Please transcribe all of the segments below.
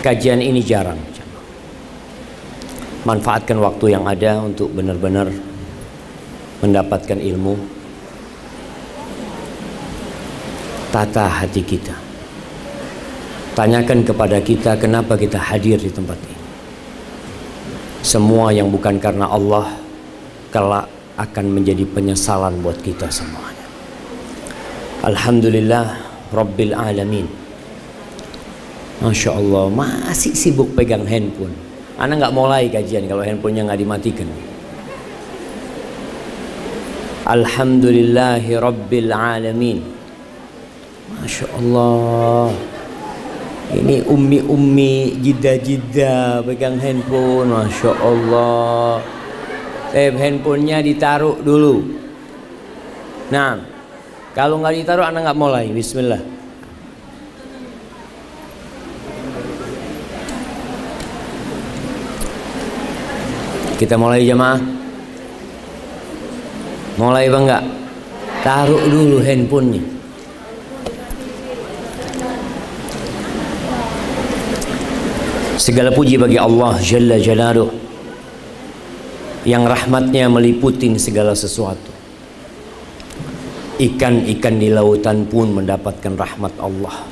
kajian ini jarang. Manfaatkan waktu yang ada untuk benar-benar mendapatkan ilmu. Tata hati kita. Tanyakan kepada kita kenapa kita hadir di tempat ini. Semua yang bukan karena Allah kelak akan menjadi penyesalan buat kita semuanya. Alhamdulillah Rabbil Alamin. Masya Allah, masih sibuk pegang handphone. Anak nggak mulai kajian kalau handphonenya nggak dimatikan. Alhamdulillahi Rabbil Alamin. Masya Allah. Ini ummi-ummi jida-jida pegang handphone. Masya Allah. Handphonenya ditaruh dulu. Nah, kalau nggak ditaruh anak nggak mulai. Bismillah. Kita mulai jamaah. Mulai bang nggak? Taruh dulu handphonenya. Segala puji bagi Allah Jalla Jalaluh yang rahmatnya meliputi segala sesuatu. Ikan-ikan di lautan pun mendapatkan rahmat Allah.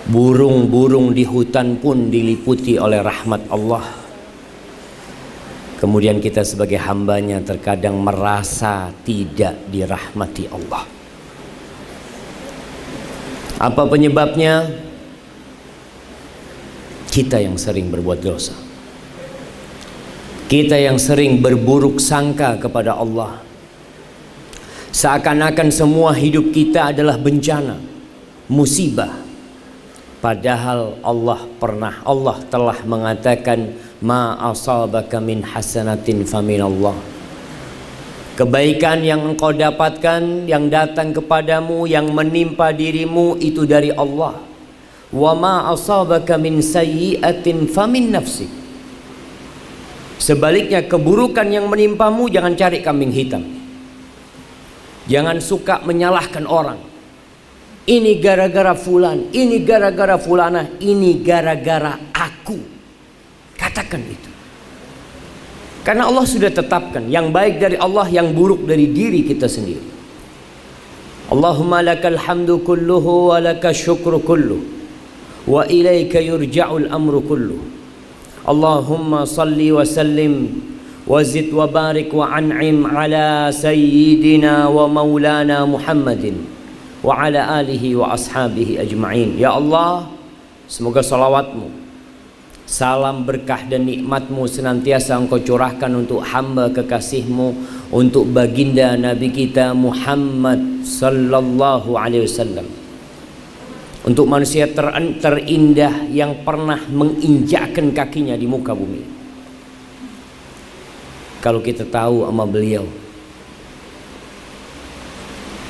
Burung-burung di hutan pun diliputi oleh rahmat Allah. Kemudian kita sebagai hambanya terkadang merasa tidak dirahmati Allah. Apa penyebabnya? Kita yang sering berbuat dosa. Kita yang sering berburuk sangka kepada Allah. Seakan-akan semua hidup kita adalah bencana, musibah. Padahal Allah telah mengatakan ma asabaka min hasanatin faminallah. Kebaikan yang engkau dapatkan, yang datang kepadamu, yang menimpa dirimu itu dari Allah. Wa ma asabaka min sayyi'atin famin nafsik. Sebaliknya keburukan yang menimpamu jangan cari kambing hitam. Jangan suka menyalahkan orang. Ini gara-gara fulan, ini gara-gara fulana, ini gara-gara aku. Katakan itu. Karena Allah sudah tetapkan yang baik dari Allah, yang buruk dari diri kita sendiri. Allahumma lakal hamdu kulluhu wa lakal syukru kulluhu wa ilaika yurja'ul amru kulluh. Allahumma salli wa sallim wa zid wa barik wa an'im ala sayyidina wa maulana Muhammadin wa ala alihi wa ashabihi ajma'in. Ya Allah, semoga salawatmu, salam berkah dan nikmatmu senantiasa engkau curahkan untuk hamba kekasihmu, untuk baginda Nabi kita Muhammad sallallahu alaihi wasallam, untuk manusia terindah yang pernah menginjakkan kakinya di muka bumi. Kalau kita tahu sama beliau,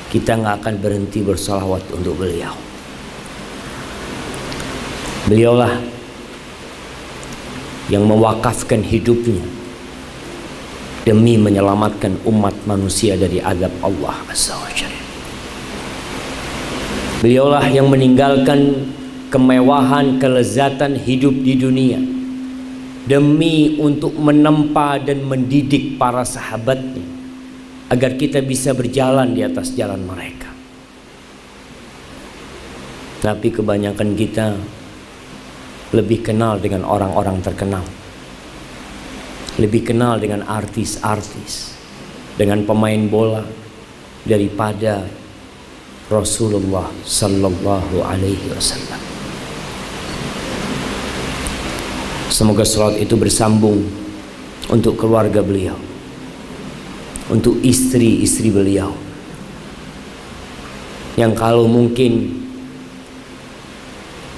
kita nggak akan berhenti bersalawat untuk beliau. Beliaulah yang mewakafkan hidupnya demi menyelamatkan umat manusia dari azab Allah Azza wa Jalla. Beliaulah yang meninggalkan kemewahan, kelezatan hidup di dunia demi untuk menempa dan mendidik para sahabatnya agar kita bisa berjalan di atas jalan mereka. Tapi kebanyakan kita lebih kenal dengan orang-orang terkenal, lebih kenal dengan artis-artis, dengan pemain bola daripada Rasulullah sallallahu alaihi wasallam. Semoga salawat itu bersambung untuk keluarga beliau, untuk istri-istri beliau, yang kalau mungkin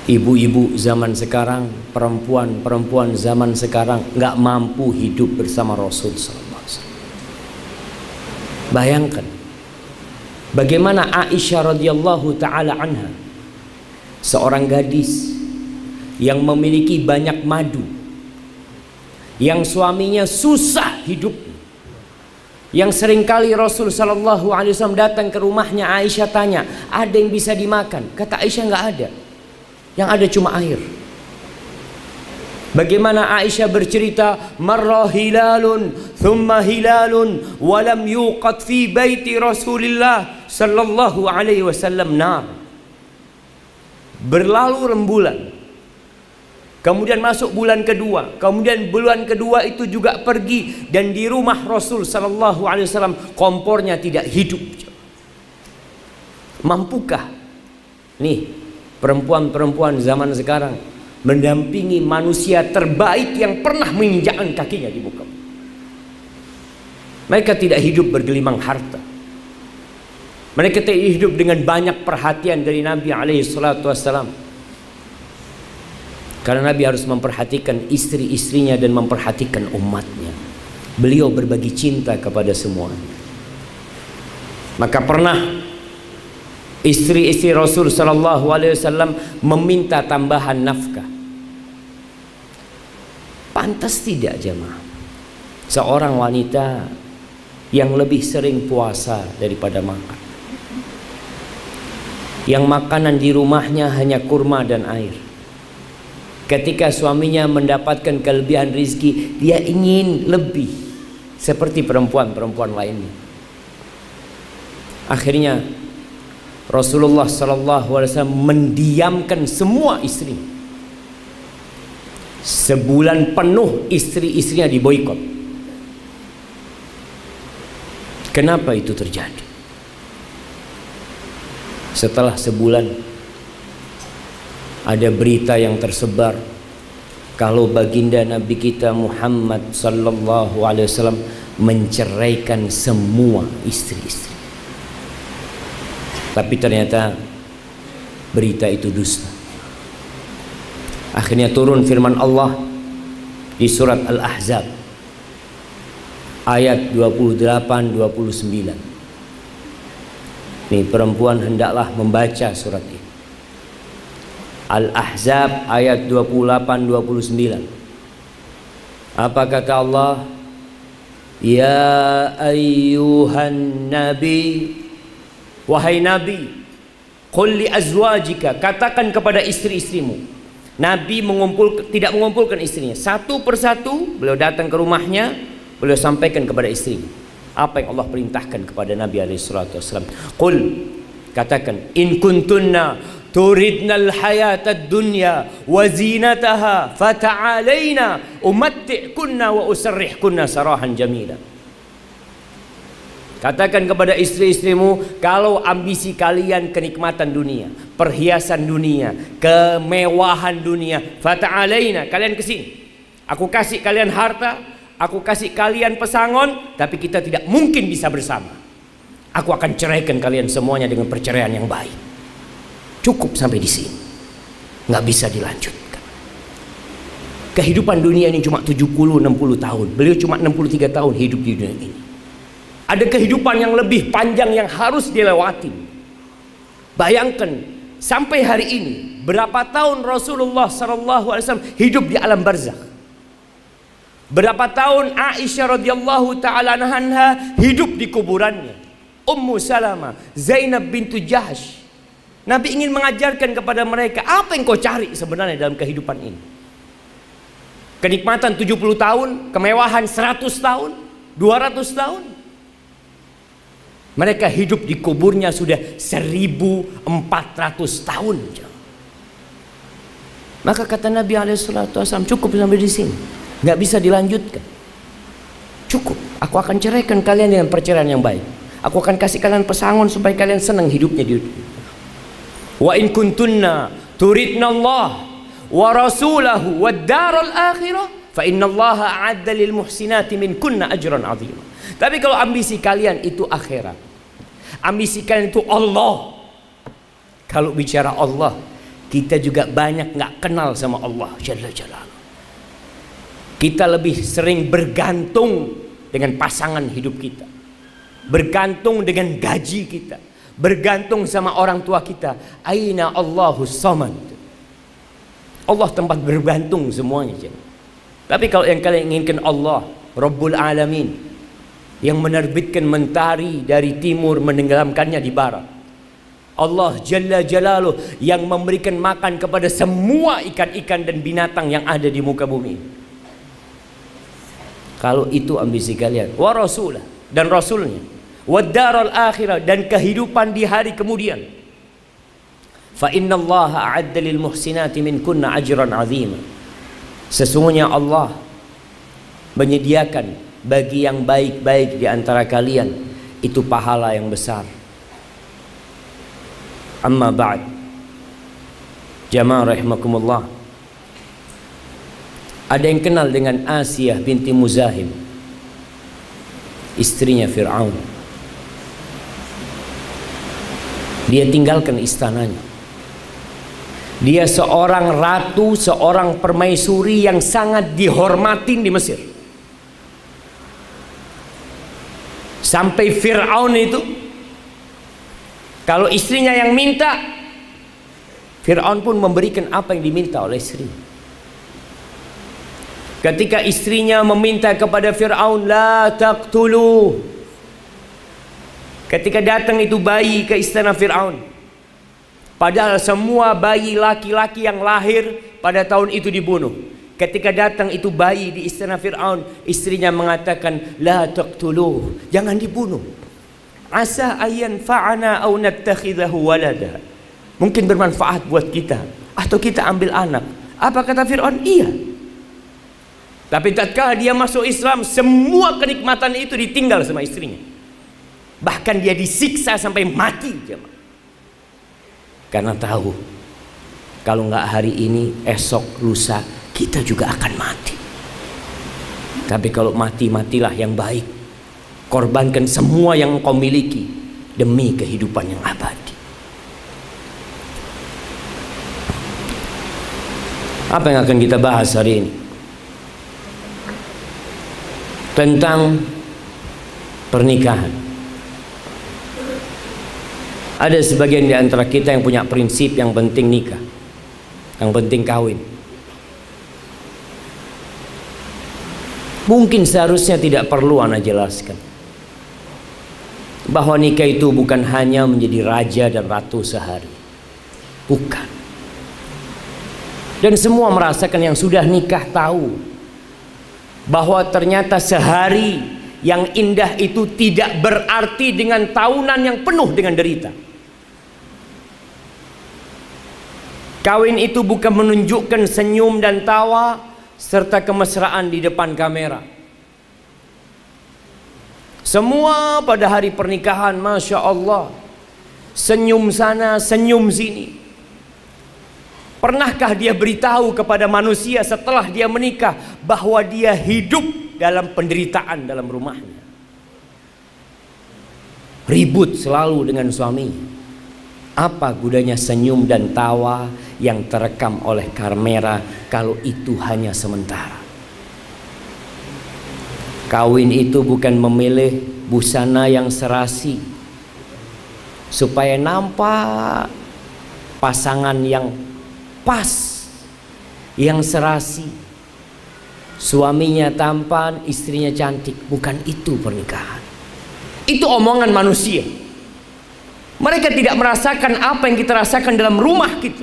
ibu-ibu zaman sekarang, perempuan-perempuan zaman sekarang nggak mampu hidup bersama Rasul sallallahu alaihi wasallam. Bayangkan bagaimana Aisyah radhiyallahu taala anha, seorang gadis yang memiliki banyak madu, yang suaminya susah hidup, yang seringkali Rasul sallallahu alaihi wasallam datang ke rumahnya. Aisyah tanya, ada yang bisa dimakan? Kata Aisyah, nggak ada, yang ada cuma air. Bagaimana Aisyah bercerita, marra hilalun thumma hilalun walam yuqad fi baiti Rasulillah sallallahu alaihi wasallam nar. Berlalu rembulan, kemudian masuk bulan kedua, kemudian bulan kedua itu juga pergi, dan di rumah Rasul sallallahu alaihi wasallam kompornya tidak hidup. Mampukah nih perempuan-perempuan zaman sekarang mendampingi manusia terbaik yang pernah menginjakkan kakinya di muka? Mereka tidak hidup bergelimang harta. Mereka tidak hidup dengan banyak perhatian dari Nabi alaihi salatu wassalam. Karena Nabi harus memperhatikan istri-istrinya dan memperhatikan umatnya. Beliau berbagi cinta kepada semuanya. Maka pernah istri-istri Rasul sallallahu alaihi wasallam meminta tambahan nafkah. Pantas tidak jemaah seorang wanita yang lebih sering puasa daripada makan, yang makanan di rumahnya hanya kurma dan air, ketika suaminya mendapatkan kelebihan rizki dia ingin lebih seperti perempuan-perempuan lainnya. Akhirnya Rasulullah SAW mendiamkan semua istri. Sebulan penuh istri-istrinya diboikot. Kenapa itu terjadi? Setelah sebulan ada berita yang tersebar kalau baginda Nabi kita Muhammad sallallahu alaihi wasallam menceraikan semua istri-istri. Tapi ternyata berita itu dusta. Akhirnya turun firman Allah di surat Al-Ahzab ayat 28-29. Nih perempuan hendaklah membaca surat ini. Al-Ahzab ayat 28-29. Apa kata Allah? Ya ayyuhan nabi, wahai Nabi, qul li azwajika, katakan kepada istri-istrimu. Nabi tidak mengumpulkan istrinya satu persatu, beliau datang ke rumahnya, beliau sampaikan kepada istrinya apa yang Allah perintahkan kepada Nabi SAW. Qul, katakan, in kuntunna turidnal hayatad dunya wa zinataha fata'alaina umatti'kunna wa usarrihkunna sarahan jamila. Katakan kepada istri-istrimu, kalau ambisi kalian kenikmatan dunia, perhiasan dunia, kemewahan dunia, fata'alaina, kalian kesini, aku kasih kalian harta, aku kasih kalian pesangon, tapi kita tidak mungkin bisa bersama. Aku akan ceraikan kalian semuanya dengan perceraian yang baik. Cukup sampai di sini, nggak bisa dilanjutkan. Kehidupan dunia ini cuma 70-60 tahun. Beliau cuma 63 tahun hidup di dunia ini. Ada kehidupan yang lebih panjang yang harus dilewati. Bayangkan sampai hari ini berapa tahun Rasulullah SAW hidup di alam barzakh. Berapa tahun Aisyah radhiyallahu taala anha hidup di kuburannya. Ummu Salamah, Zainab bintu Jahsh. Nabi ingin mengajarkan kepada mereka, apa yang kau cari sebenarnya dalam kehidupan ini? Kenikmatan 70 tahun, kemewahan 100 tahun, 200 tahun. Mereka hidup di kuburnya sudah 1400 tahun. Maka kata Nabi SAW, cukup sampai di sini, nggak bisa dilanjutkan. Cukup, aku akan ceraikan kalian dengan perceraian yang baik. Aku akan kasih kalian pesangon supaya kalian senang hidupnya di dunia. Wa in kuntunna turidna Allah wa rasulahu wad daral akhirah fa innallaha a'adda lil muhsinati minkunna ajran 'azima. Tapi kalau ambisi kalian itu akhirat, ambisi kalian itu Allah. Kalau bicara Allah, kita juga banyak nggak kenal sama Allah Jalla Jalaluhu. Kita lebih sering bergantung dengan pasangan hidup kita, bergantung dengan gaji kita, bergantung sama orang tua kita. Aina Allahus Samad. Allah tempat bergantung semuanya. Tapi kalau yang kalian inginkan Allah Rabbul Alamin, yang menerbitkan mentari dari timur menenggelamkannya di barat, Allah Jalla Jalaluh yang memberikan makan kepada semua ikan-ikan dan binatang yang ada di muka bumi. Kalau itu ambisi kalian, wa rasulah, dan rasulnya, wa daral akhirah, dan kehidupan di hari kemudian. Fa innallaha a'adda lil muhsinati minkunna ajran 'azima. Sesungguhnya Allah menyediakan bagi yang baik-baik di antara kalian itu pahala yang besar. Amma ba'd, jamaah rahimakumullah, ada yang kenal dengan Asiyah binti Muzahim, istrinya Fir'aun. Dia tinggalkan istananya. Dia seorang ratu, seorang permaisuri yang sangat dihormatin di Mesir. Sampai Fir'aun itu, kalau istrinya yang minta, Fir'aun pun memberikan apa yang diminta oleh istrinya. Ketika istrinya meminta kepada Fir'aun, la taqtulu. Ketika datang itu bayi ke istana Fir'aun, padahal semua bayi laki-laki yang lahir pada tahun itu dibunuh. Ketika datang itu bayi di istana Fir'aun, istrinya mengatakan, la taqtulu, jangan dibunuh. Asa ayyan fa'ana aw nattakhidahu walada. Mungkin bermanfaat buat kita, atau kita ambil anak. Apa kata Fir'aun? Iya. Tapi tatkala dia masuk Islam, semua kenikmatan itu ditinggal sama istrinya. Bahkan dia disiksa sampai mati, jemaah. Karena tahu, kalau nggak hari ini, esok, lusa, kita juga akan mati. Tapi kalau mati, matilah yang baik. Korbankan semua yang kau miliki demi kehidupan yang abadi. Apa yang akan kita bahas hari ini? Tentang pernikahan. Ada sebagian di antara kita yang punya prinsip yang penting nikah, yang penting kawin. Mungkin seharusnya tidak perlu ana jelaskan bahwa nikah itu bukan hanya menjadi raja dan ratu sehari. Bukan. Dan semua merasakan, yang sudah nikah tahu bahwa ternyata sehari yang indah itu tidak berarti dengan tahunan yang penuh dengan derita. Kawin itu bukan menunjukkan senyum dan tawa serta kemesraan di depan kamera. Semua pada hari pernikahan, Masya Allah, senyum sana, senyum sini. Pernahkah dia beritahu kepada manusia setelah dia menikah bahwa dia hidup dalam penderitaan dalam rumahnya? Ribut selalu dengan suaminya. Apa gunanya senyum dan tawa yang terekam oleh kamera kalau itu hanya sementara? Kawin itu bukan memilih busana yang serasi supaya nampak pasangan yang pas, yang serasi. Suaminya tampan, istrinya cantik. Bukan itu pernikahan. Itu omongan manusia. Mereka tidak merasakan apa yang kita rasakan dalam rumah kita.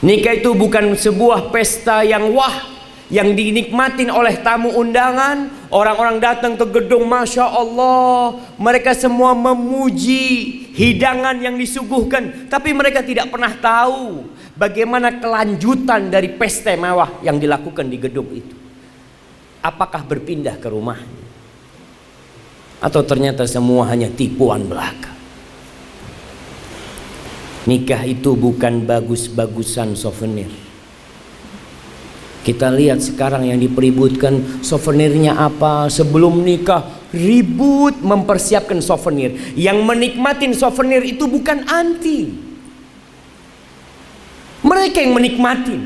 Nikah itu bukan sebuah pesta yang wah, yang dinikmatin oleh tamu undangan. Orang-orang datang ke gedung, Masya Allah, mereka semua memuji hidangan yang disuguhkan. Tapi mereka tidak pernah tahu bagaimana kelanjutan dari pesta mewah yang dilakukan di gedung itu. Apakah berpindah ke rumahnya, atau ternyata semua hanya tipuan belaka? Nikah itu bukan bagus-bagusan souvenir. Kita lihat sekarang yang dipeributkan souvenirnya apa. Sebelum nikah ribut mempersiapkan souvenir. Yang menikmatin souvenir itu bukan anti, mereka yang menikmatin.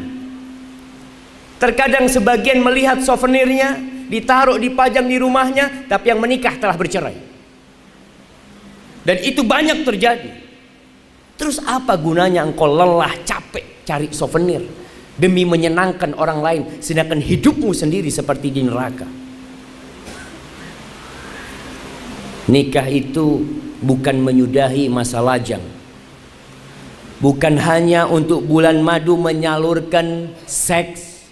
Terkadang sebagian melihat souvenirnya ditaruh, dipajang di rumahnya, tapi yang menikah telah bercerai. Dan itu banyak terjadi. Terus apa gunanya engkau lelah capek cari souvenir demi menyenangkan orang lain, sedangkan hidupmu sendiri seperti di neraka? Nikah itu bukan menyudahi masa lajang, bukan hanya untuk bulan madu menyalurkan seks,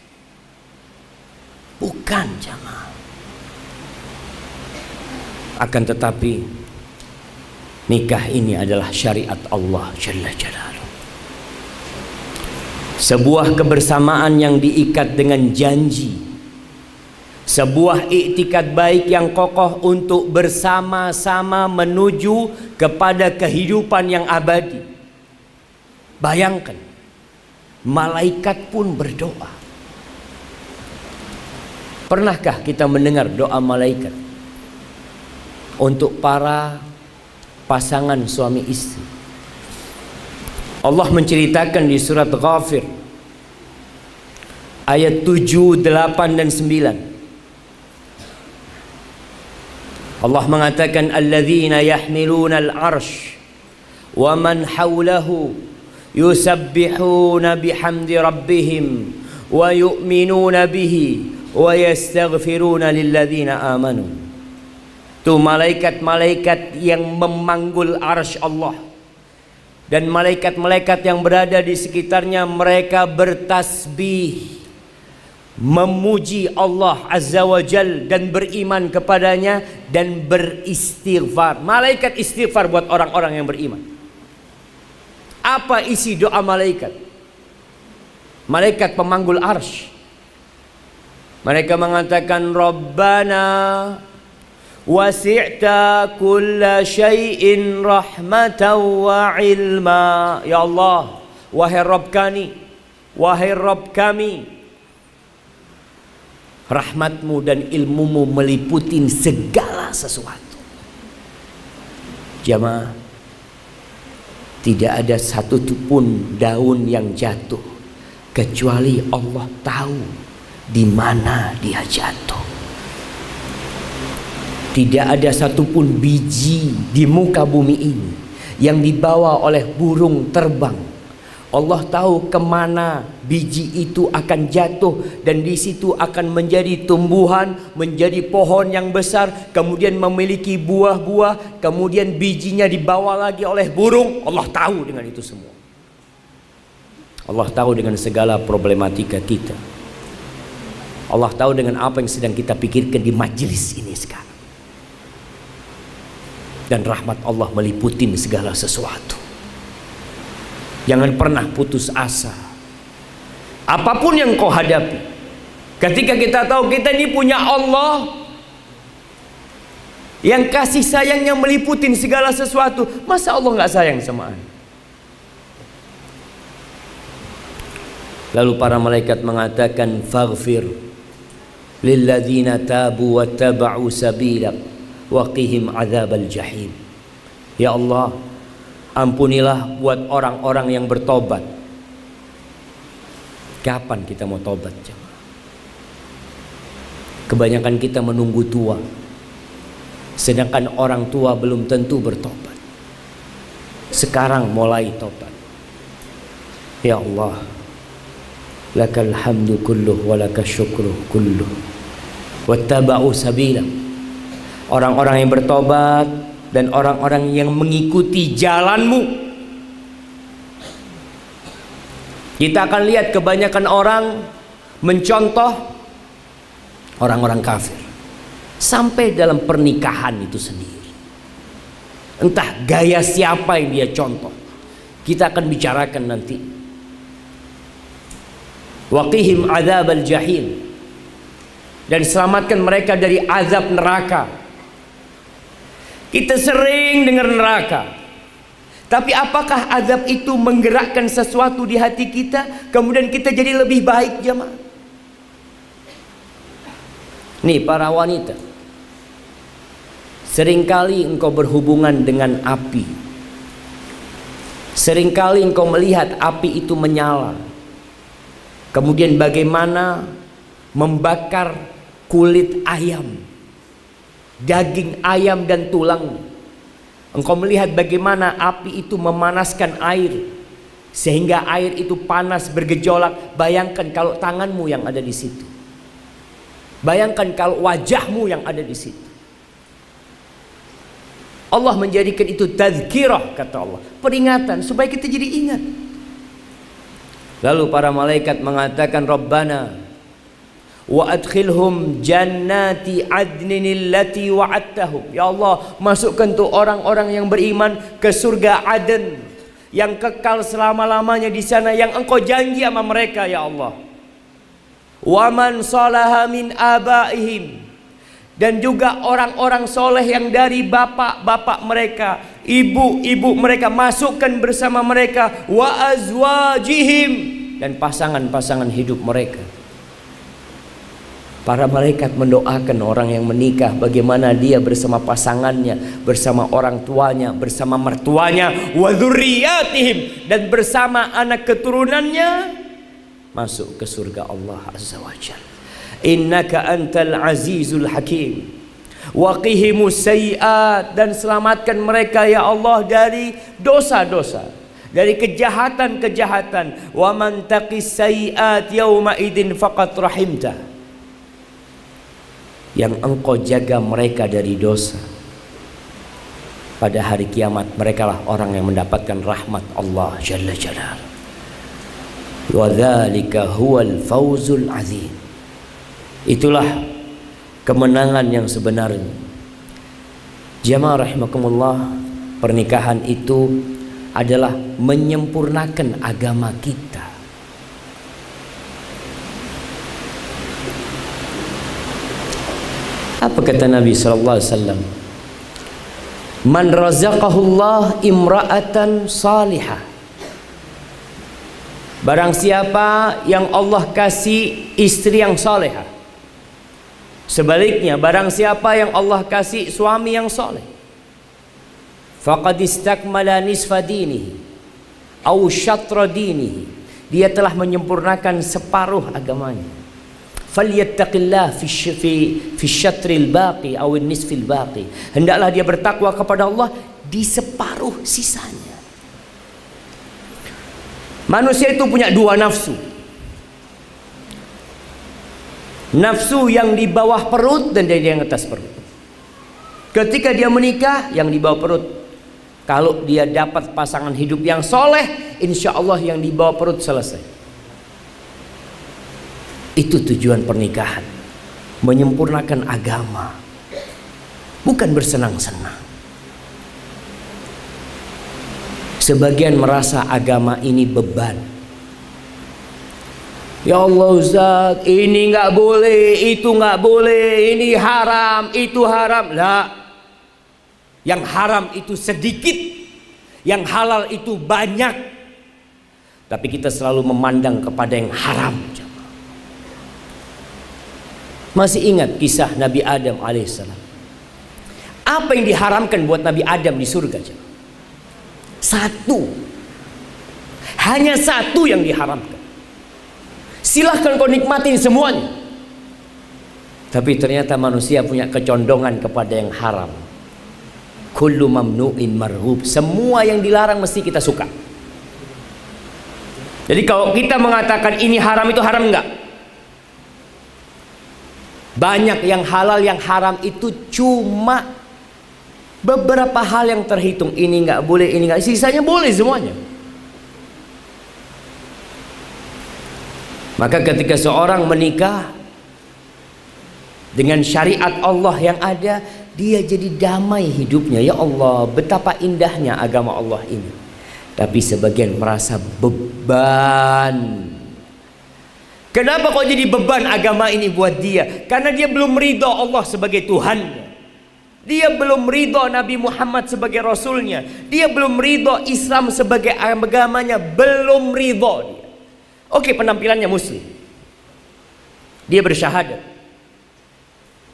bukan jamaah. Akan tetapi nikah ini adalah syariat Allah Jalla Jalaluhu. Sebuah kebersamaan yang diikat dengan janji, sebuah iktikad baik yang kokoh untuk bersama-sama menuju kepada kehidupan yang abadi. Bayangkan, malaikat pun berdoa. Pernahkah kita mendengar doa malaikat untuk para pasangan suami istri? Allah menceritakan di surat Ghafir ayat 7, 8 dan 9. Allah mengatakan alladzina yahmiluna al-'arsy wa man hawlahu yusabbihuna bihamdi rabbihim wa yu'minuna bihi wa yastaghfiruna lilladzina amanu. Itu malaikat-malaikat yang memanggul arsy Allah, dan malaikat-malaikat yang berada di sekitarnya, mereka bertasbih, memuji Allah Azza wa Jal dan beriman kepadanya dan beristighfar. Malaikat istighfar buat orang-orang yang beriman. Apa isi doa malaikat? Malaikat pemanggul arsy, mereka mengatakan Rabbana wasi'ta kulla syai'in rahmatan wa ilma. Ya Allah, wahai Rabb kami, wahai Rabb kami, rahmatmu dan ilmumu meliputi segala sesuatu. Jamaah, tidak ada satu pun daun yang jatuh kecuali Allah tahu di mana dia jatuh. Tidak ada satupun biji di muka bumi ini yang dibawa oleh burung terbang. Allah tahu kemana biji itu akan jatuh, dan di situ akan menjadi tumbuhan, menjadi pohon yang besar, kemudian memiliki buah-buah, kemudian bijinya dibawa lagi oleh burung. Allah tahu dengan itu semua. Allah tahu dengan segala problematika kita. Allah tahu dengan apa yang sedang kita pikirkan di majelis ini sekarang. Dan rahmat Allah meliputi segala sesuatu. Jangan pernah putus asa. Apapun yang kau hadapi, ketika kita tahu kita ini punya Allah yang kasih sayangnya meliputi segala sesuatu, masa Allah nggak sayang sama anda? Lalu para malaikat mengatakan faghfir lilladzina tabu wattaba'u sabilak waqihim adzabal jahim. Ya Allah, ampunilah buat orang-orang yang bertobat. Kapan kita mau tobat? Kebanyakan kita menunggu tua, sedangkan orang tua belum tentu bertobat. Sekarang mulai tobat. Ya Allah, lakal hamdu kulluh wa lakas syukru kulluh wattaba'u sabilak. Orang-orang yang bertobat dan orang-orang yang mengikuti jalanmu. Kita akan lihat kebanyakan orang mencontoh orang-orang kafir sampai dalam pernikahan itu sendiri. Entah gaya siapa yang dia contoh, kita akan bicarakan nanti. Waqihim adzabal jahim, dan selamatkan mereka dari azab neraka. Kita sering dengar neraka, tapi apakah azab itu menggerakkan sesuatu di hati kita, kemudian kita jadi lebih baik jemaah? Nih para wanita, seringkali engkau berhubungan dengan api, seringkali engkau melihat api itu menyala, kemudian bagaimana membakar kulit ayam, daging ayam dan tulang. Engkau melihat bagaimana api itu memanaskan air sehingga air itu panas bergejolak. Bayangkan kalau tanganmu yang ada di situ. Bayangkan kalau wajahmu yang ada di situ. Allah menjadikan itu tazkirah, kata Allah, peringatan supaya kita jadi ingat. Lalu para malaikat mengatakan, Rabbana wa adkhilhum jannati adnin allati wa'adtahum. Ya Allah, masukkan tuh orang-orang yang beriman ke surga Aden yang kekal selama-lamanya di sana, yang Engkau janji sama mereka, ya Allah. Wa man salaha min abaihim, dan juga orang-orang soleh yang dari bapak-bapak mereka, ibu-ibu mereka, masukkan bersama mereka. Wa azwajihim, dan pasangan-pasangan hidup mereka. Para malaikat mendoakan orang yang menikah, bagaimana dia bersama pasangannya, bersama orang tuanya, bersama mertuanya, wa dzurriyyatihim, dan bersama anak keturunannya, masuk ke surga Allah Azza wa Jalla. Innaka antal azizul hakim wa qihimus sayyi'at, dan selamatkan mereka ya Allah dari dosa-dosa, dari kejahatan-kejahatan. Wa man taqis sayyi'at yauma idin faqad rahimta, yang Engkau jaga mereka dari dosa, pada hari kiamat merekalah orang yang mendapatkan rahmat Allah Jalla Jalal. Wa dzalika huwal fawzul azim. Itulah kemenangan yang sebenarnya. Jamaah rahimakumullah, pernikahan itu adalah menyempurnakan agama kita. Apa kata Nabi sallallahu alaihi wasallam? Man razaqahullah imra'atan salihah. Barang siapa yang Allah kasih istri yang salehah. Sebaliknya, barang siapa yang Allah kasih suami yang saleh, faqad istakmala nisfa dinihi aw syatra dinihi, dia telah menyempurnakan separuh agamanya. Falyattaqillah fi syatril baqi aw nisfil baqi, hendaklah dia bertakwa kepada Allah di separuh sisanya. Manusia itu punya dua nafsu. Nafsu yang di bawah perut dan yang atas perut. Ketika dia menikah, yang di bawah perut, kalau dia dapat pasangan hidup yang soleh, insya Allah yang di bawah perut selesai. Itu tujuan pernikahan, menyempurnakan agama, bukan bersenang-senang. Sebagian merasa agama ini beban. Ya Allah Ustaz, ini nggak boleh, itu nggak boleh, ini haram, itu haram. Lah, yang haram itu sedikit, yang halal itu banyak. Tapi kita selalu memandang kepada yang haram. Masih ingat kisah Nabi Adam alaihissalam? Apa yang diharamkan buat Nabi Adam di surga? Satu, hanya satu yang diharamkan. Silahkan kau nikmatin semuanya. Tapi ternyata manusia punya kecondongan kepada yang haram. Kullu mamnu'in marhub, semua yang dilarang mesti kita suka. Jadi kalau kita mengatakan ini haram, itu haram enggak? Banyak yang halal, yang haram itu cuma beberapa hal yang terhitung. Ini nggak boleh, ini nggak, sisanya boleh semuanya. Maka ketika seorang menikah dengan syariat Allah yang ada, dia jadi damai hidupnya. Ya Allah, betapa indahnya agama Allah ini. Tapi sebagian merasa beban. Kenapa kok jadi beban agama ini buat dia? Karena dia belum ridho Allah sebagai Tuhannya. Dia belum ridho Nabi Muhammad sebagai Rasulnya. Dia belum ridho Islam sebagai agamanya. Belum ridho dia. Oke, penampilannya muslim, dia bersyahadat,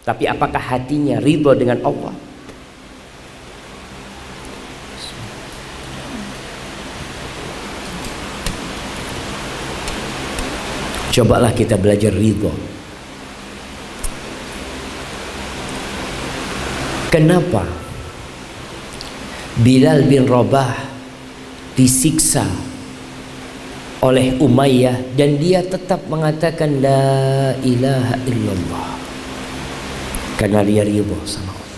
tapi apakah hatinya ridho dengan Allah? Cobalah kita belajar ridho. Kenapa Bilal bin Rabah disiksa oleh Umayyah dan dia tetap mengatakan la ilaha illallah? Karena dia ridho sama Allah.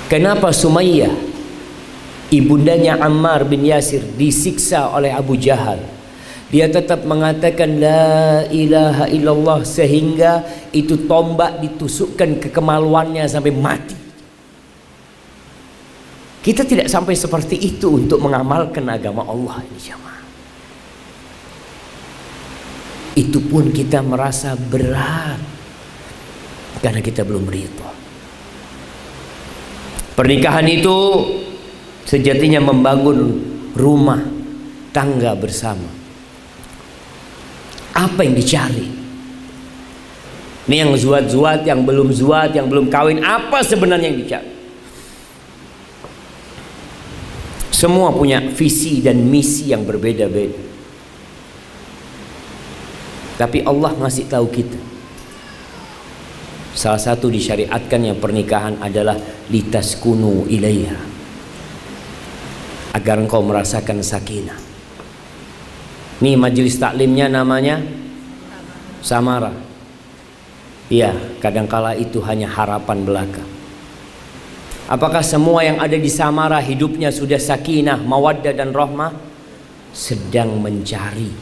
Kenapa Sumayyah, ibundanya Ammar bin Yasir, disiksa oleh Abu Jahal? Dia tetap mengatakan la ilaha illallah, sehingga itu tombak ditusukkan ke kemaluannya sampai mati. Kita tidak sampai seperti itu untuk mengamalkan agama Allah ini, jamaah. Itu pun kita merasa berat karena kita belum ridha. Pernikahan itu sejatinya membangun rumah tangga bersama. Apa yang dicari? Ini yang zuat-zuat, yang belum zuat, yang belum kawin, apa sebenarnya yang dicari? Semua punya visi dan misi yang berbeda-beda. Tapi Allah ngasih tahu kita, salah satu disyariatkannya pernikahan adalah litaskunu ilaiha, agar engkau merasakan sakinah. Nih majelis taklimnya namanya Samara. Iya, kadangkala itu hanya harapan belaka. Apakah semua yang ada di Samara hidupnya sudah sakinah, mawaddah dan rahmah? Sedang mencari.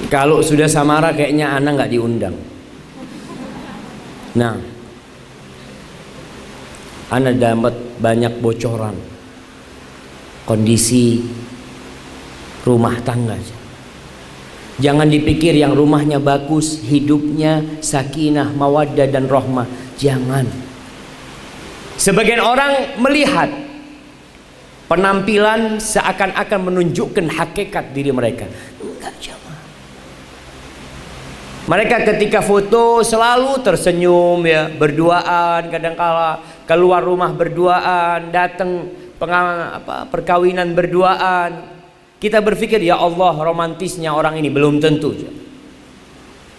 Kalau sudah Samara kayaknya Ana nggak diundang. Nah, Ana dapat banyak bocoran kondisi rumah tangga. Jangan dipikir yang rumahnya bagus, hidupnya sakinah, mawaddah dan rahmah. Jangan. Sebagian orang melihat penampilan seakan-akan menunjukkan hakikat diri mereka. Enggak, jamaah. Mereka ketika foto selalu tersenyum, ya, berduaan, kadangkala keluar rumah berduaan, datang perkawinan berduaan. Kita berpikir, ya Allah, romantisnya orang ini. Belum tentu.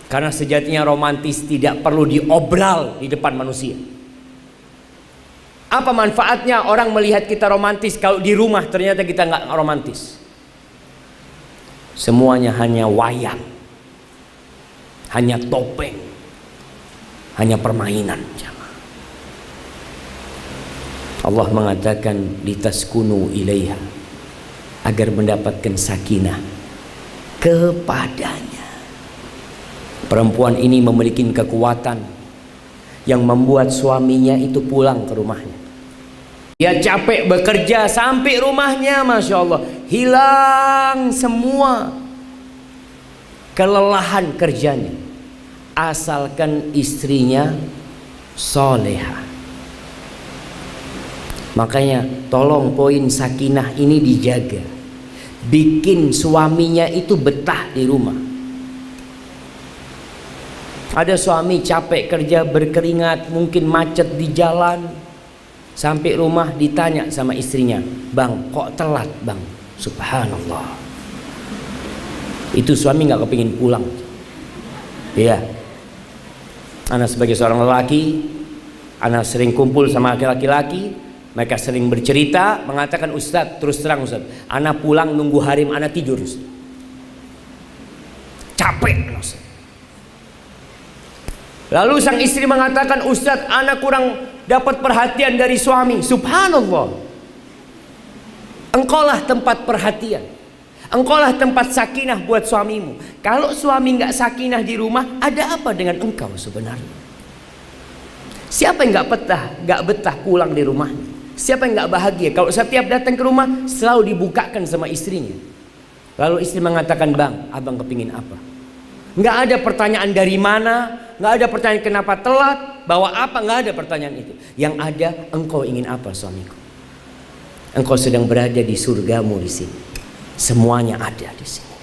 Karena sejatinya romantis tidak perlu diobral di depan manusia. Apa manfaatnya orang melihat kita romantis kalau di rumah ternyata kita nggak romantis? Semuanya hanya wayang, hanya topeng, hanya permainan. Allah mengatakan litaskunu ilaiha, agar mendapatkan sakinah kepadanya. Perempuan ini memiliki kekuatan yang membuat suaminya itu pulang ke rumahnya. Dia capek bekerja sampai rumahnya, Masya Allah, hilang semua kelelahan kerjanya, asalkan istrinya solehah. Makanya tolong poin sakinah ini dijaga, bikin suaminya itu betah di rumah. Ada suami capek kerja berkeringat, mungkin macet di jalan, sampai rumah ditanya sama istrinya, "Bang, kok telat bang?" Subhanallah. Itu suami nggak kepingin pulang. Iya. Anak sebagai seorang lelaki, anak sering kumpul sama laki-laki. Mereka sering bercerita, mengatakan, "Ustadz, terus terang Ustadz, anak pulang nunggu harim anak tidur Ustadz. Capek Ustadz." Lalu sang istri mengatakan, "Ustadz, anak kurang dapat perhatian dari suami." Subhanallah. Engkaulah tempat perhatian, engkaulah tempat sakinah buat suamimu. Kalau suami nggak sakinah di rumah, ada apa dengan engkau sebenarnya? Siapa yang nggak betah pulang di rumahnya? Siapa yang nggak bahagia kalau setiap datang ke rumah selalu dibukakan sama istrinya? Lalu istri mengatakan, "Bang, abang kepingin apa?" Nggak ada pertanyaan dari mana, nggak ada pertanyaan kenapa telat, bawa apa, nggak ada pertanyaan itu. Yang ada, engkau ingin apa suamiku? Engkau sedang berada di surgamu di sini. Semuanya ada di sini.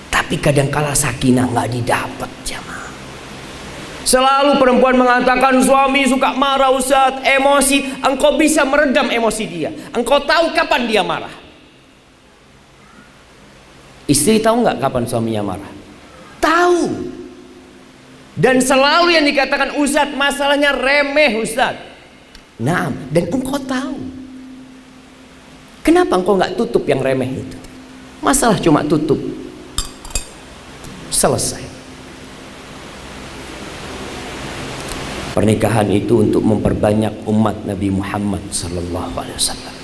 Tapi kadangkala sakinah nggak didapat, jamaah. Selalu perempuan mengatakan, "Suami suka marah Ustaz, emosi." Engkau bisa meredam emosi dia. Engkau tahu kapan dia marah. Istri tahu nggak kapan suaminya marah? Tahu. Dan selalu yang dikatakan, "Ustaz, masalahnya remeh Ustaz." Nah, dan engkau tahu. Kenapa engkau nggak tutup yang remeh itu? Masalah cuma tutup, selesai. Pernikahan itu untuk memperbanyak umat Nabi Muhammad sallallahu alaihi wasallam.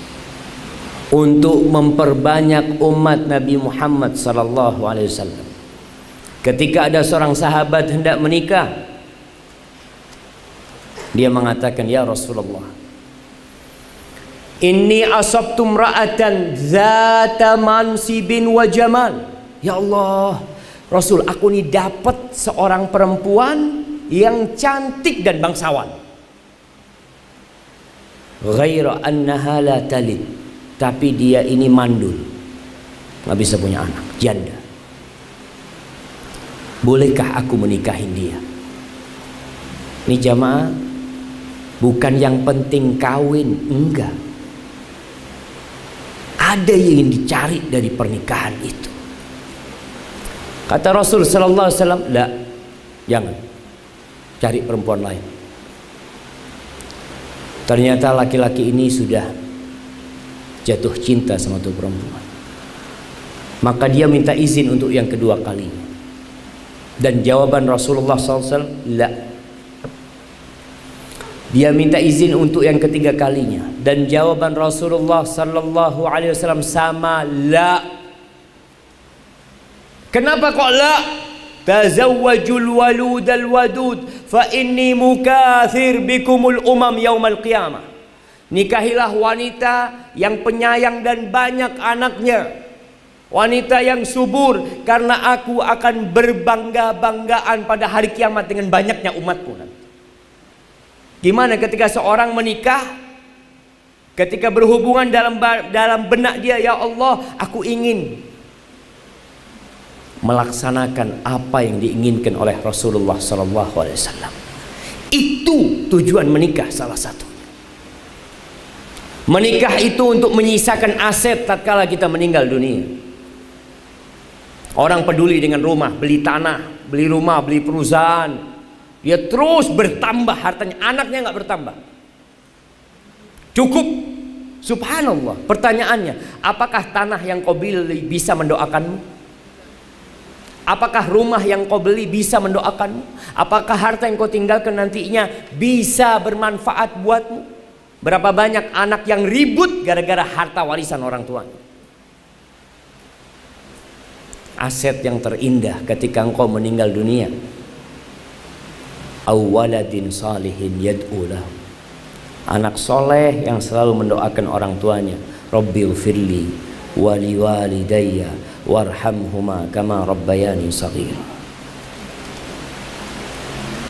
Untuk memperbanyak umat Nabi Muhammad sallallahu alaihi wasallam. Ketika ada seorang sahabat hendak menikah, dia mengatakan, "Ya Rasulullah, inni asabtu imra'atan zata mansibin wa jamal." Ya Allah, Rasul, aku ini dapat seorang perempuan yang cantik dan bangsawan. Ghaira annaha la talid, tapi dia ini mandul, nggak bisa punya anak, janda. Bolehkah aku menikahin dia? Ini jamaah, bukan yang penting kawin, enggak. Ada yang dicari dari pernikahan itu. Kata Rasul sallallahu alaihi wasallam, "La, jangan. Cari perempuan lain." Ternyata laki-laki ini sudah jatuh cinta sama tuh perempuan. Maka dia minta izin untuk yang kedua kalinya. Dan jawaban Rasulullah SAW, la. Dia minta izin untuk yang ketiga kalinya. Dan jawaban Rasulullah SAW sama, la. Kenapa kok la? Tazawwajul waludal wadud fa inni mukathir bikumul umam yaumal qiyamah. Nikahilah wanita yang penyayang dan banyak anaknya, wanita yang subur, karena aku akan berbangga-banggaan pada hari kiamat dengan banyaknya umatku nanti. Gimana ketika seorang menikah, ketika berhubungan dalam benak dia, ya Allah, aku ingin melaksanakan apa yang diinginkan oleh Rasulullah SAW. Itu tujuan menikah salah satu. Menikah itu untuk menyisakan aset tatkala kita meninggal dunia. Orang peduli dengan rumah, beli tanah, beli rumah, beli perusahaan. Dia terus bertambah hartanya, anaknya nggak bertambah. Cukup. Subhanallah. Pertanyaannya, apakah tanah yang kau beli bisa mendoakanmu? Apakah rumah yang kau beli bisa mendoakanmu? Apakah harta yang kau tinggalkan nantinya bisa bermanfaat buatmu? Berapa banyak anak yang ribut gara-gara harta warisan orang tuanya? Aset yang terindah ketika engkau meninggal dunia, awaladin salihin yad'u lahu, anak soleh yang selalu mendoakan orang tuanya. Rabbighfirli wa liwalidayya warhamhuma kama rabbayani shaghira.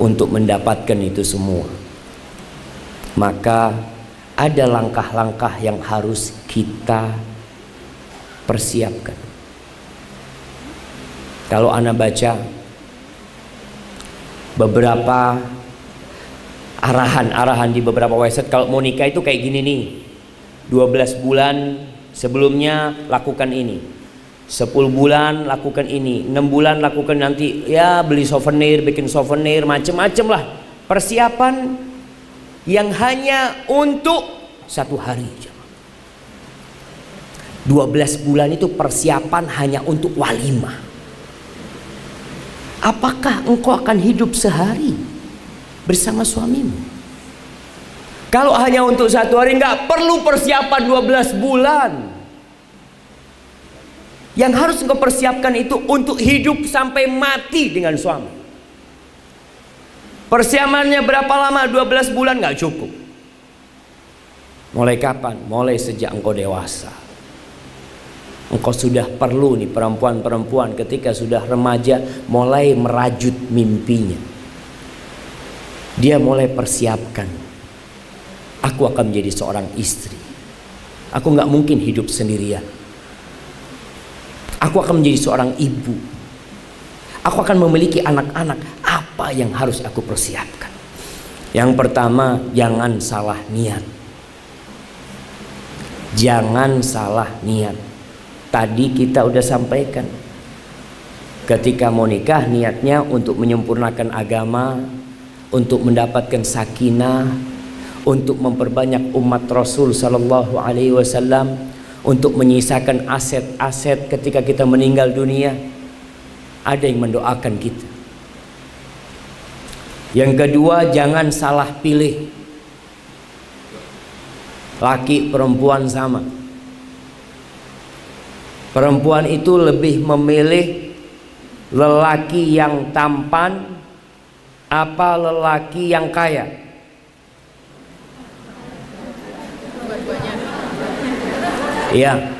Untuk mendapatkan itu semua, maka ada langkah-langkah yang harus kita persiapkan. Kalau Anda baca beberapa arahan-arahan di beberapa website, kalau mau nikah itu kayak gini nih, 12 bulan sebelumnya lakukan ini, 10 bulan lakukan ini, 6 bulan lakukan nanti, ya beli souvenir, bikin souvenir, macem-macem lah. Persiapan yang hanya untuk 1 hari. 12 bulan itu persiapan hanya untuk walimah. Apakah engkau akan hidup sehari bersama suamimu? Kalau hanya untuk 1 hari, nggak perlu persiapan 12 bulan. Yang harus engkau persiapkan itu untuk hidup sampai mati dengan suami. Persiapannya berapa lama? 12 bulan nggak cukup. Mulai kapan? Mulai sejak engkau dewasa. Engkau sudah perlu nih, perempuan-perempuan ketika sudah remaja mulai merajut mimpinya. Dia mulai persiapkan, aku akan menjadi seorang istri. Aku nggak mungkin hidup sendirian. Aku akan menjadi seorang ibu. Aku akan memiliki anak-anak. Apa yang harus aku persiapkan? Yang pertama, jangan salah niat. Jangan salah niat. Tadi kita udah sampaikan, ketika mau nikah niatnya untuk menyempurnakan agama, untuk mendapatkan sakinah, untuk memperbanyak umat Rasul sallallahu alaihi wasallam, untuk menyisakan aset-aset ketika kita meninggal dunia. Ada yang mendoakan kita. Yang kedua, jangan salah pilih. Laki perempuan sama. Perempuan itu lebih memilih lelaki yang tampan apa lelaki yang kaya? Iya.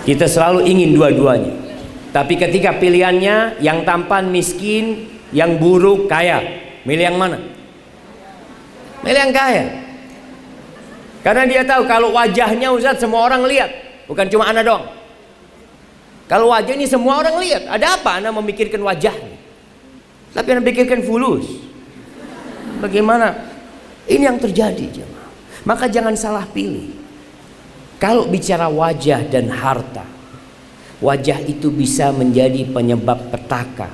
Kita selalu ingin dua-duanya. Tapi ketika pilihannya yang tampan miskin, yang buruk kaya, milih yang mana? Milih yang kaya. Karena dia tahu kalau wajahnya Ustaz semua orang lihat, bukan cuma Ana doang. Kalau wajah ini semua orang lihat, ada apa Ana memikirkan wajahnya? Tapi Ana pikirkan fulus. Bagaimana? Ini yang terjadi jemaah. Maka jangan salah pilih. Kalau bicara wajah dan harta, wajah itu bisa menjadi penyebab petaka.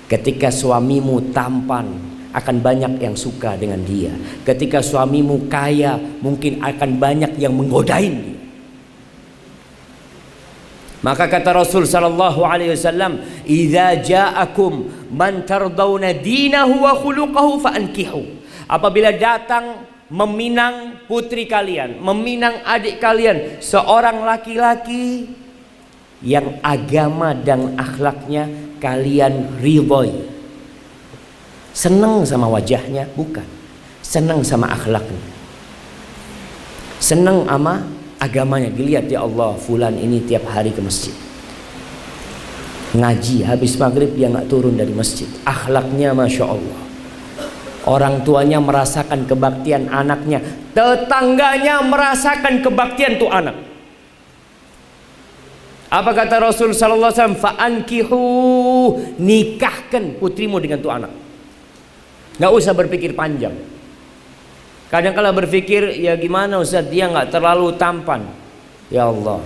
Ketika suamimu tampan, akan banyak yang suka dengan dia. Ketika suamimu kaya, mungkin akan banyak yang menggodain dia. Maka kata Rasul sallallahu alaihi wasallam, "Idza ja'akum man tardawna dinahu wa khuluquhu fankihu." Apabila datang meminang putri kalian, meminang adik kalian, seorang laki-laki yang agama dan akhlaknya kalian ridhoi. Senang sama wajahnya? Bukan. Senang sama akhlaknya. Senang sama agamanya. Dilihat, ya Allah, fulan ini tiap hari ke masjid. Ngaji, habis maghrib dia nggak turun dari masjid. Akhlaknya Masya Allah. Orang tuanya merasakan kebaktian anaknya. Tetangganya merasakan kebaktian tuh anak. Apa kata Rasul sallallahu alaihi wasallam? Fa'ankihu, nikahkan putrimu dengan tuh anak. Nggak usah berpikir panjang. Kadang-kala berpikir, ya gimana Ustaz, dia nggak terlalu tampan. Ya Allah,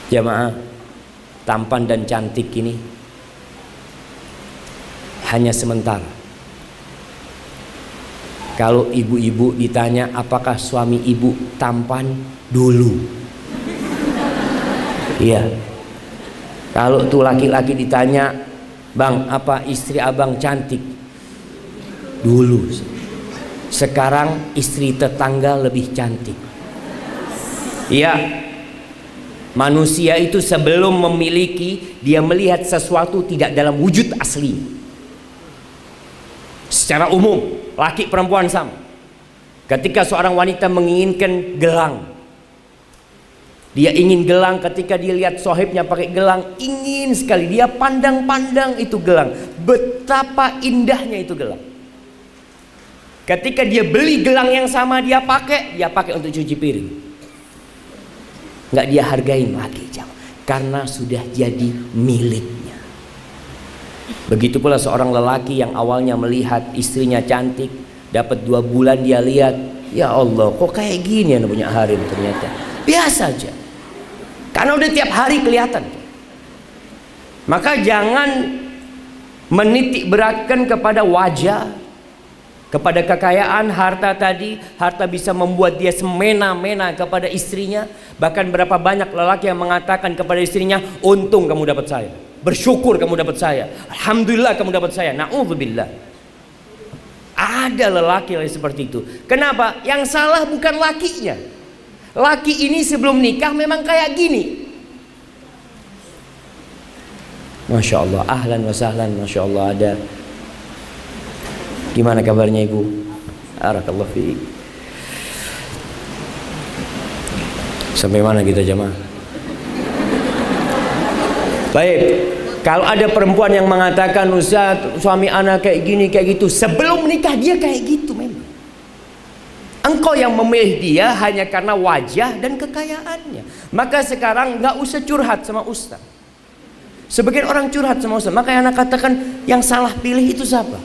jamaah, tampan dan cantik ini hanya sementara. Kalau ibu-ibu ditanya apakah suami ibu tampan, dulu. Iya. Kalau tuh laki-laki ditanya, bang, apa istri abang cantik? Dulu. Sekarang istri tetangga lebih cantik. Iya. Manusia itu sebelum memiliki, dia melihat sesuatu tidak dalam wujud asli. Secara umum, laki perempuan sama. Ketika seorang wanita menginginkan gelang, dia ingin gelang. Ketika dia lihat sohibnya pakai gelang, ingin sekali. Dia pandang-pandang itu gelang. Betapa indahnya itu gelang. Ketika dia beli gelang yang sama, dia pakai untuk cuci piring. Nggak dia hargain lagi, karena sudah jadi miliknya. Begitu pula seorang lelaki yang awalnya melihat istrinya cantik, dapat 2 bulan dia lihat, ya Allah, kok kayak gini yang punya harem, ternyata biasa aja. Karena udah tiap hari kelihatan. Maka jangan menitik beratkan kepada wajah, kepada kekayaan, harta tadi. Harta bisa membuat dia semena-mena kepada istrinya. Bahkan berapa banyak lelaki yang mengatakan kepada istrinya, untung kamu dapat saya, bersyukur kamu dapat saya, alhamdulillah kamu dapat saya. Na'udzubillah. Ada lelaki yang seperti itu. Kenapa? Yang salah bukan lakinya. Laki ini sebelum nikah memang kayak gini. Masya Allah, ahlan wa sahlan. Masya Allah, ada. Gimana kabarnya ibu? Barakallahu fiik. Sampai mana kita jemaah? Baik. Kalau ada perempuan yang mengatakan, Ustaz, suami anak kayak gini kayak gitu, sebelum menikah dia kayak gitu memang. Engkau yang memilih dia hanya karena wajah dan kekayaannya. Maka sekarang nggak usah curhat sama Ustaz. Sebagian orang curhat sama Ustaz. Maka anak katakan, yang salah pilih itu siapa?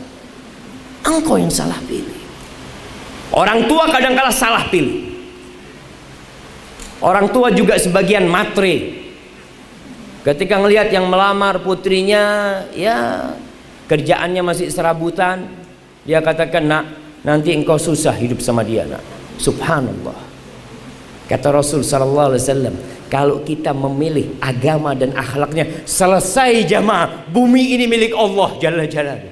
Engkau yang salah pilih. Orang tua kadang-kala salah pilih. Orang tua juga sebagian matre. Ketika ngelihat yang melamar putrinya, ya kerjaannya masih serabutan, dia katakan, nak, nanti engkau susah hidup sama dia, nak. Subhanallah. Kata Rasul sallallahu alaihi wasallam, Kalau kita memilih agama dan akhlaknya, selesai jamaah. Bumi ini milik Allah Jalla Jalaluhu.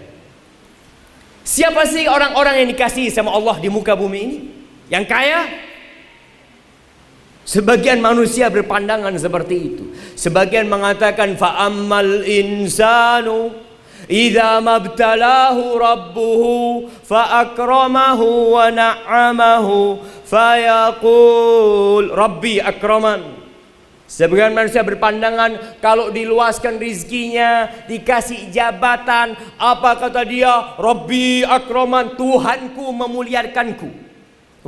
Siapa sih orang-orang yang dikasihi sama Allah di muka bumi ini? Yang kaya? Sebagian manusia berpandangan seperti itu. Sebagian mengatakan fa'ammal insanu idza mabtalahu rabbuhu fa'akramahu wa na'amahu fayaqul rabbi akraman. Sebagian manusia berpandangan kalau diluaskan rizkinya, dikasih jabatan, apa kata dia? Rabbi akraman, Tuhanku memuliakanku.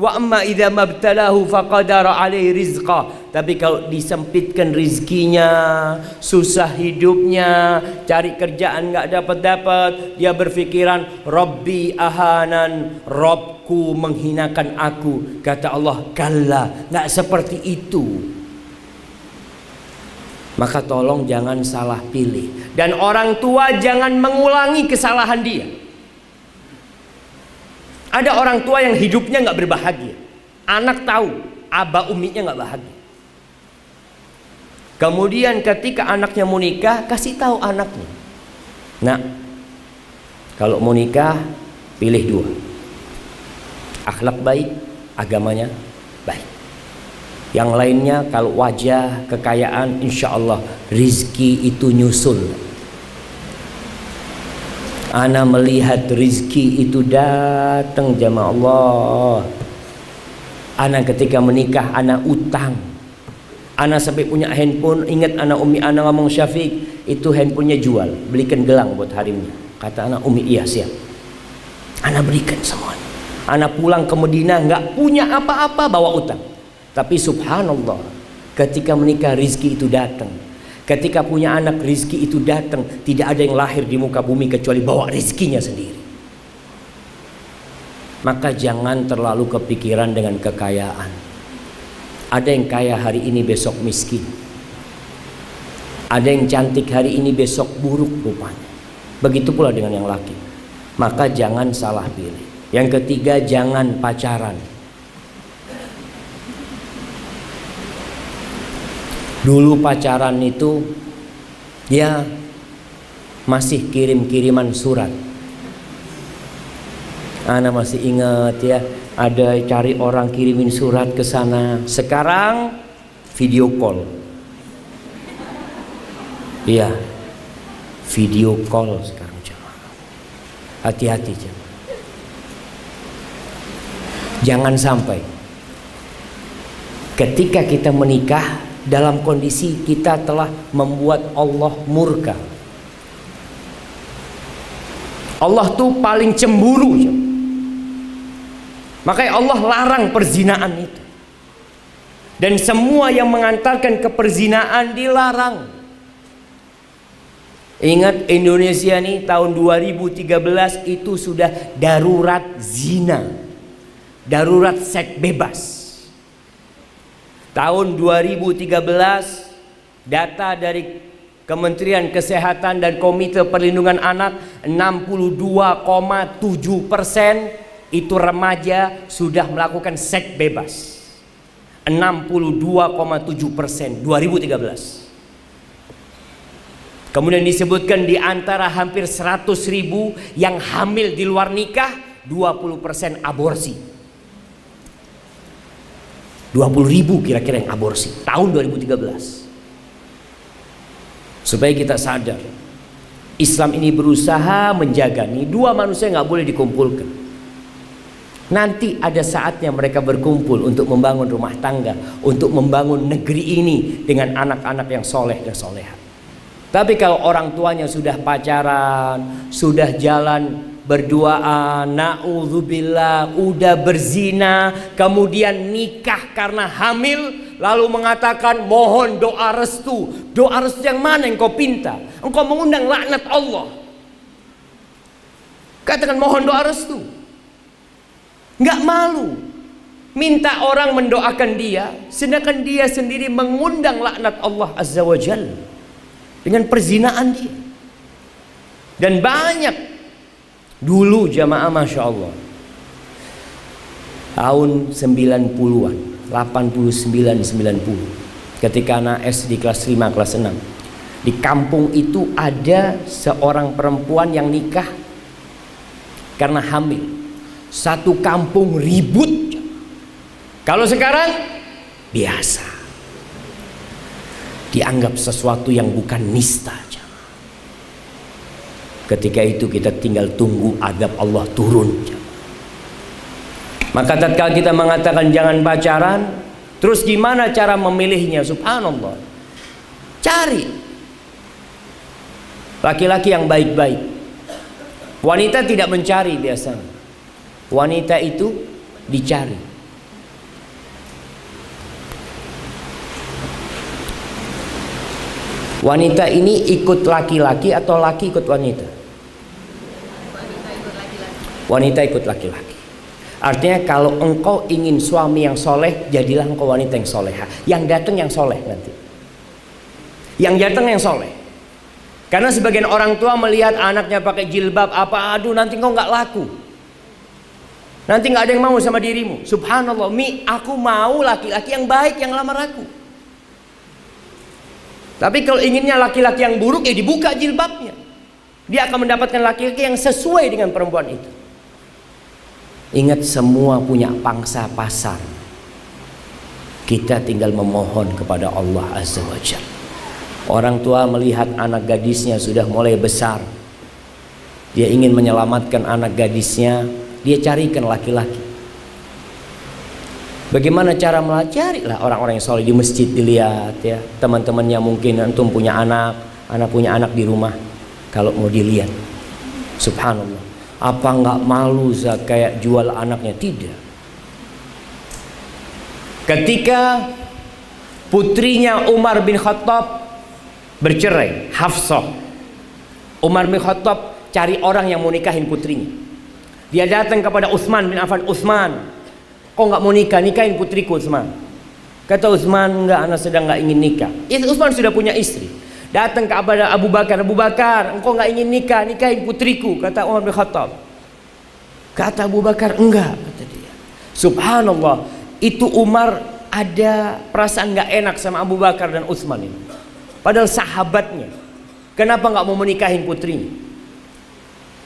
Wa amma idza mabtalahu faqadara alaihi rizqa. Tapi kalau disempitkan rizkinya, susah hidupnya, cari kerjaan nggak dapat, dia berpikiran Rabbi ahanan, Robku menghinakan aku. Kata Allah, kalla, nggak seperti itu. Maka tolong jangan salah pilih. Dan orang tua jangan mengulangi kesalahan dia. Ada orang tua yang hidupnya nggak berbahagia. Anak tahu, aba uminya nggak bahagia. Kemudian ketika anaknya mau nikah, kasih tahu anaknya. Nah, kalau mau nikah, pilih dua. Akhlak baik, agamanya baik. Yang lainnya kalau wajah, kekayaan, insya Allah rizki itu nyusul. Ana melihat rizki itu datang jamaah Allah. Ana ketika menikah, ana utang. Ana sampai punya handphone, ingat ana umi ana ngomong Syafiq, itu handphonenya jual, belikan gelang buat harimnya. Kata ana umi, iya siap. Ana berikan semuanya. Ana pulang ke Madinah nggak punya apa-apa, bawa utang. Tapi subhanallah, ketika menikah rizki itu datang. Ketika punya anak rizki itu datang. Tidak ada yang lahir di muka bumi kecuali bawa rizkinya sendiri. Maka jangan terlalu kepikiran dengan kekayaan. Ada yang kaya hari ini besok miskin. Ada yang cantik hari ini besok buruk rupanya. Begitu pula dengan yang laki. Maka jangan salah pilih. Yang ketiga, jangan pacaran. Dulu pacaran itu ya masih kirim-kiriman surat. Ana masih ingat ya, ada cari orang kirimin surat ke sana. Sekarang video call. Iya. Video call sekarang jemaah. Hati-hati jemaah. Jangan sampai ketika kita menikah dalam kondisi kita telah membuat Allah murka. Allah tuh paling cemburu. Makanya Allah larang perzinaan itu. Dan semua yang mengantarkan ke perzinaan dilarang. Ingat Indonesia nih tahun 2013 itu sudah darurat zina. Darurat seks bebas. Tahun 2013 data dari Kementerian Kesehatan dan Komite Perlindungan Anak 62,7% itu remaja sudah melakukan seks bebas. 62,7% 2013. Kemudian disebutkan di antara hampir 100.000 yang hamil di luar nikah 20% aborsi. 20.000 kira-kira yang aborsi tahun 2013. Supaya kita sadar, Islam ini berusaha menjaga nih dua manusia nggak boleh dikumpulkan. Nanti ada saatnya mereka berkumpul untuk membangun rumah tangga, untuk membangun negeri ini dengan anak-anak yang soleh dan soleha. Tapi kalau orang tuanya sudah pacaran, sudah jalan berduaan, na'udzubillah, udah berzina, kemudian nikah karena hamil, lalu mengatakan mohon doa restu. Doa restu yang mana yang kau pinta? Engkau mengundang laknat Allah. Katakan mohon doa restu. Nggak malu minta orang mendoakan dia, sedangkan dia sendiri mengundang laknat Allah Azza wa Jalla dengan perzinaan dia. Dan banyak dulu jamaah Masya Allah tahun 90-an 89-90 ketika anak SD kelas 5, kelas 6. Di kampung itu ada seorang perempuan yang nikah karena hamil. Satu kampung ribut. Kalau sekarang biasa, dianggap sesuatu yang bukan nista. Ketika itu kita tinggal tunggu azab Allah turun. Maka tatkala kita mengatakan jangan pacaran, terus gimana cara memilihnya? Subhanallah, cari laki-laki yang baik-baik. Wanita tidak mencari biasanya, wanita itu dicari. Wanita ini ikut laki-laki atau laki ikut wanita? Wanita ikut laki-laki. Artinya kalau engkau ingin suami yang soleh, jadilah engkau wanita yang soleha. Yang datang yang soleh nanti. Yang datang yang soleh. Karena sebagian orang tua melihat anaknya pakai jilbab apa, aduh nanti engkau nggak laku. Nanti nggak ada yang mau sama dirimu. Subhanallah, aku mau laki-laki yang baik yang lamar aku. Tapi kalau inginnya laki-laki yang buruk, ya dibuka jilbabnya. Dia akan mendapatkan laki-laki yang sesuai dengan perempuan itu. Ingat, semua punya pangsa pasar. Kita tinggal memohon kepada Allah Azza wa Jalla. Orang tua melihat anak gadisnya sudah mulai besar, dia ingin menyelamatkan anak gadisnya, dia carikan laki-laki. Bagaimana cara melacarilah orang-orang yang soleh di masjid, dilihat ya, teman-temannya mungkin antum punya anak punya anak di rumah, kalau mau dilihat, subhanallah, apa nggak malu kayak jual anaknya? Tidak. Ketika putrinya Umar bin Khattab bercerai, Hafsah, Umar bin Khattab cari orang yang mau nikahin putrinya. Dia datang kepada Utsman bin Affan, Utsman, kok nggak mau nikah? Nikahin putriku, Utsman. Kata Utsman, enggak, anak sedang nggak ingin nikah. Utsman sudah punya istri. Datang kepada Abu Bakar, Abu Bakar, engkau nggak ingin nikah? Nikahin putriku. Kata Umar bin Khattab. Kata Abu Bakar, enggak, kata dia. Subhanallah, itu Umar ada perasaan nggak enak sama Abu Bakar dan Utsman ini. Padahal sahabatnya. Kenapa nggak mau menikahin putrinya?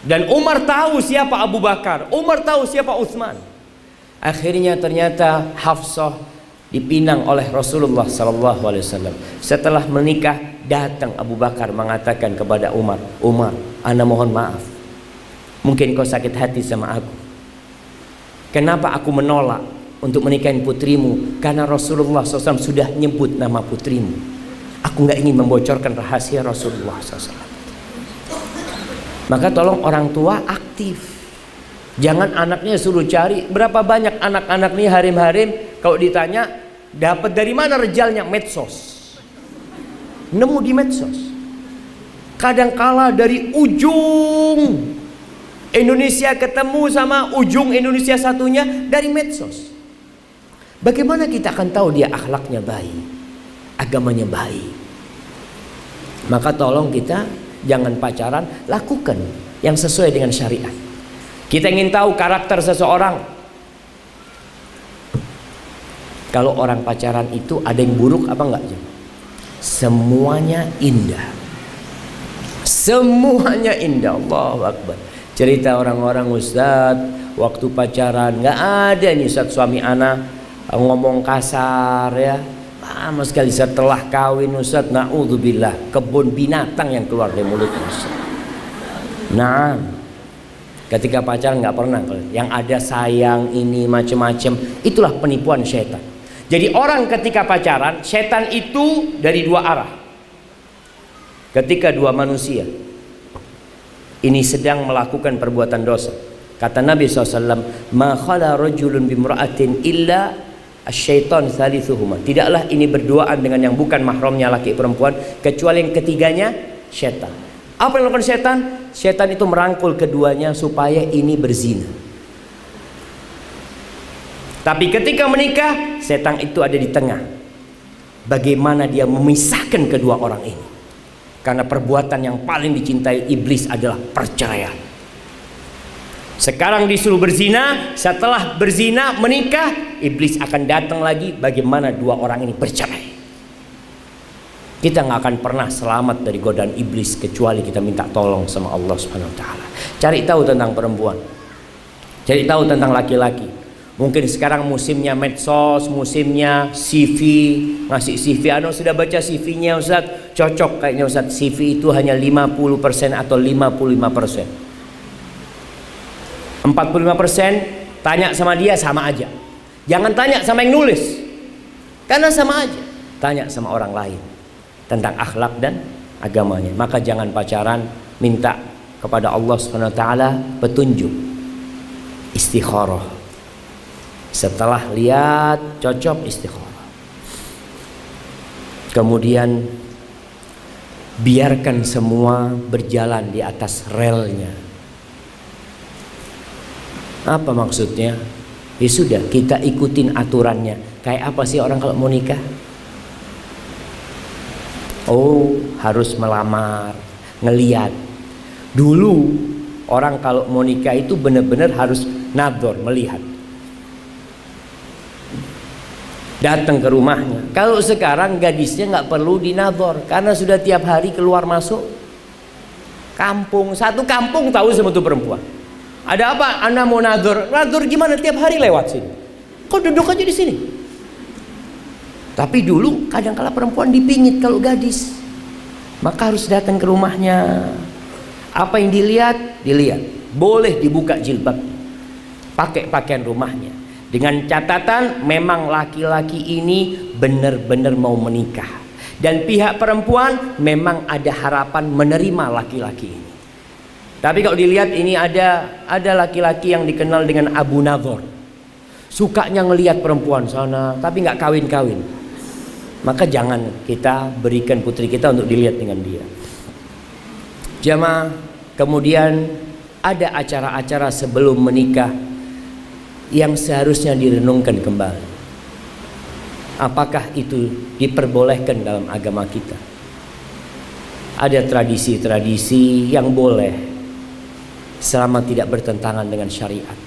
Dan Umar tahu siapa Abu Bakar, Umar tahu siapa Utsman. Akhirnya ternyata Hafsah dipinang oleh Rasulullah SAW. Setelah menikah, datang Abu Bakar mengatakan kepada Umar, Umar, ana mohon maaf, mungkin kau sakit hati sama aku. Kenapa aku menolak untuk menikahin putrimu? Karena Rasulullah SAW sudah nyebut nama putrimu. Aku nggak ingin membocorkan rahasia Rasulullah SAW. Maka tolong orang tua aktif. Jangan anaknya suruh cari. Berapa banyak anak-anak nih harim-harim, kalau ditanya dapat dari mana rejalnya? Medsos. Nemu di medsos. Kadangkala dari ujung Indonesia ketemu sama ujung Indonesia satunya dari medsos. Bagaimana kita akan tahu dia akhlaknya baik, agamanya baik? Maka tolong kita jangan pacaran, lakukan yang sesuai dengan syariat. Kita ingin tahu karakter seseorang. Kalau orang pacaran itu ada yang buruk apa enggak? Semuanya indah. Semuanya indah. Allahu Akbar. Cerita orang-orang, Ustaz, waktu pacaran nggak ada nih Ustaz, suami anak ngomong kasar ya. Lama sekali setelah kawin Ustaz, na'udzubillah, kebun binatang yang keluar dari mulutnya Ustaz. Nah, ketika pacaran nggak pernah, yang ada sayang ini macam-macam. Itulah penipuan setan. Jadi orang ketika pacaran, setan itu dari dua arah. Ketika dua manusia ini sedang melakukan perbuatan dosa, kata Nabi SAW, ma khala rajulun bimra'atin illa asyaitan thalithuhuma. Tidaklah ini berduaan dengan yang bukan mahramnya laki perempuan, kecuali yang ketiganya setan. Apa yang dilakukan setan? Setan itu merangkul keduanya supaya ini berzina. Tapi ketika menikah, setan itu ada di tengah. Bagaimana dia memisahkan kedua orang ini? Karena perbuatan yang paling dicintai iblis adalah perceraian. Sekarang disuruh berzina, setelah berzina menikah, iblis akan datang lagi bagaimana dua orang ini bercerai. Kita nggak akan pernah selamat dari godaan iblis kecuali kita minta tolong sama Allah Subhanahu wa taala. Cari tahu tentang perempuan. Cari tahu tentang laki-laki. Mungkin sekarang musimnya medsos, musimnya CV, ngasih CV. Sudah baca CV-nya Ustaz? Cocok kayaknya Ustaz. CV itu hanya 50% atau 55%. 45% tanya sama dia sama aja. Jangan tanya sama yang nulis, karena sama aja. Tanya sama orang lain tentang akhlak dan agamanya. Maka jangan pacaran, minta kepada Allah Subhanahu wa taala petunjuk, istikharah. Setelah lihat cocok, istikharah. Kemudian biarkan semua berjalan di atas relnya. Apa maksudnya? Ya sudah, kita ikutin aturannya. Kayak apa sih orang kalau mau nikah? Oh, harus melamar, ngeliat. Dulu orang kalau mau nikah itu benar-benar harus nador, melihat. Datang ke rumahnya. Kalau sekarang gadisnya nggak perlu dinador karena sudah tiap hari keluar masuk kampung. Satu kampung tahu sama tuh perempuan. Ada apa? Anda mau nador? Nador gimana? Tiap hari lewat sini. Kok duduk aja di sini? Tapi dulu kadang-kala perempuan dipingit kalau gadis, maka harus datang ke rumahnya. Apa yang dilihat? Dilihat. Boleh dibuka jilbab, pakai pakaian rumahnya, dengan catatan memang laki-laki ini benar-benar mau menikah, dan pihak perempuan memang ada harapan menerima laki-laki ini. Tapi kalau dilihat ini ada laki-laki yang dikenal dengan Abu Nadhor, sukanya ngelihat perempuan sana tapi nggak kawin-kawin. Maka jangan kita berikan putri kita untuk dilihat dengan dia. Jamaah, kemudian ada acara-acara sebelum menikah yang seharusnya direnungkan kembali. Apakah itu diperbolehkan dalam agama kita? Ada tradisi-tradisi yang boleh selama tidak bertentangan dengan syariat.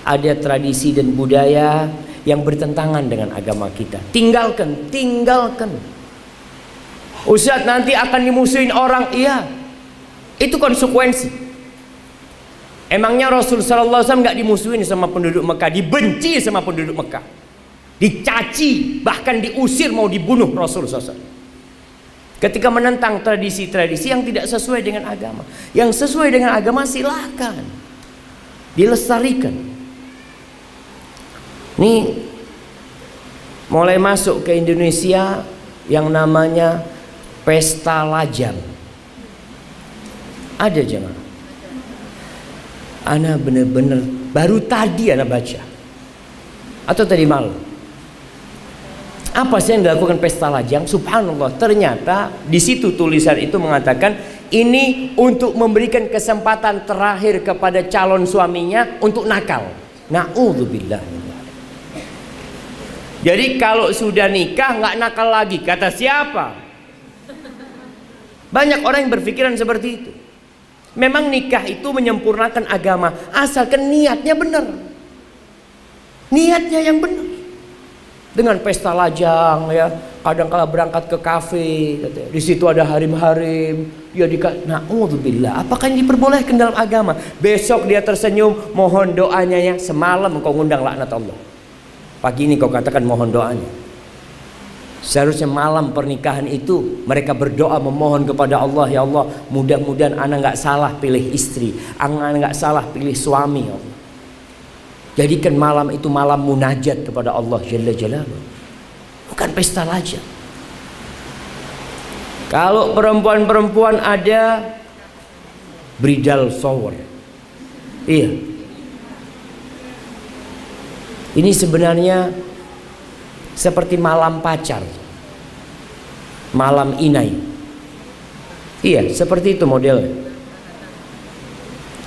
Ada tradisi dan budaya yang bertentangan dengan agama kita. Tinggalkan. Ustaz, nanti akan dimusuhin orang. Iya, itu konsekuensi. Emangnya Rasul sallallahu alaihi wasallam nggak dimusuhin sama penduduk Mekah, dibenci sama penduduk Mekah, dicaci, bahkan diusir, mau dibunuh Rasul sallallahu alaihi wasallam ketika menentang tradisi-tradisi yang tidak sesuai dengan agama. Yang sesuai dengan agama silakan dilestarikan. Nih mulai masuk ke Indonesia yang namanya pesta lajang. Ada jangan? Ana bener-bener baru tadi ana baca atau tadi malam. Apa sih yang dilakukan pesta lajang? Subhanallah, ternyata di situ tulisan itu mengatakan ini untuk memberikan kesempatan terakhir kepada calon suaminya untuk nakal. Na'udzubillah. Jadi kalau sudah nikah nggak nakal lagi, kata siapa? Banyak orang yang berpikiran seperti itu. Memang nikah itu menyempurnakan agama, asalkan niatnya benar. Niatnya yang benar. Dengan pesta lajang ya, kadang-kala berangkat ke kafe, di situ ada harim-harim, ya na'udzubillah. Apakah ini diperbolehkan dalam agama? Besok dia tersenyum, mohon doanya ya, semalam engkau ngundang laknat Allah. Pagi ini kau katakan mohon doanya. Seharusnya malam pernikahan itu mereka berdoa memohon kepada Allah, ya Allah, mudah-mudahan anak nggak salah pilih istri, anak nggak salah pilih suami, ya Allah. Jadikan malam itu malam munajat kepada Allah Jalla Jalaluhu, bukan pesta lajang. Kalau perempuan-perempuan ada bridal shower, iya, ini sebenarnya seperti malam pacar, malam inai. Iya, seperti itu modelnya.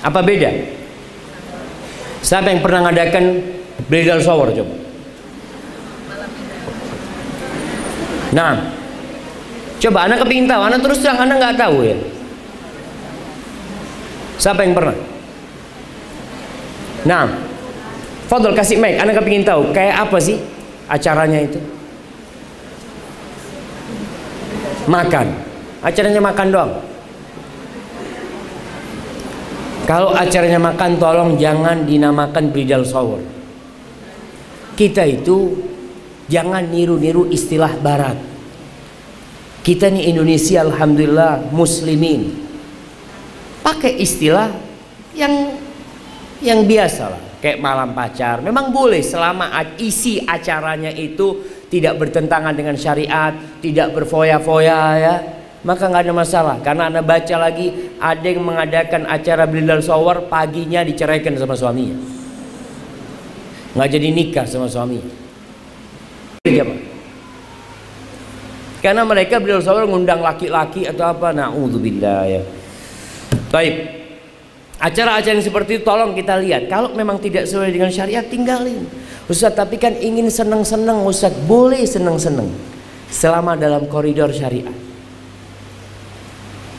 Apa beda? Siapa yang pernah ngadakan bridal shower coba? Nah, coba anak kepingin tahu, anak terus terang anak nggak tahu ya. Siapa yang pernah? Nah, Fadol kasih mic, anak kepingin tahu kayak apa sih acaranya itu? Makan. Acaranya makan doang. Kalau acaranya makan, tolong jangan dinamakan bridal shower. Kita itu jangan niru-niru istilah barat. Kita nih Indonesia, alhamdulillah muslimin, pakai istilah yang biasa lah, kayak malam pacar. Memang boleh selama isi acaranya itu tidak bertentangan dengan syariat, tidak berfoya-foya ya, maka nggak ada masalah. Karena Anda baca lagi, ada yang mengadakan acara bridal shower, paginya diceraikan sama suaminya, nggak jadi nikah sama suaminya. Karena mereka bridal shower ngundang laki-laki atau apa, na'udzubillah ya. Baik, acara-acara yang seperti itu tolong kita lihat. Kalau memang tidak sesuai dengan syariat, tinggalin. Ustaz, tapi kan ingin seneng-seneng. Ustaz, boleh seneng-seneng selama dalam koridor syariat.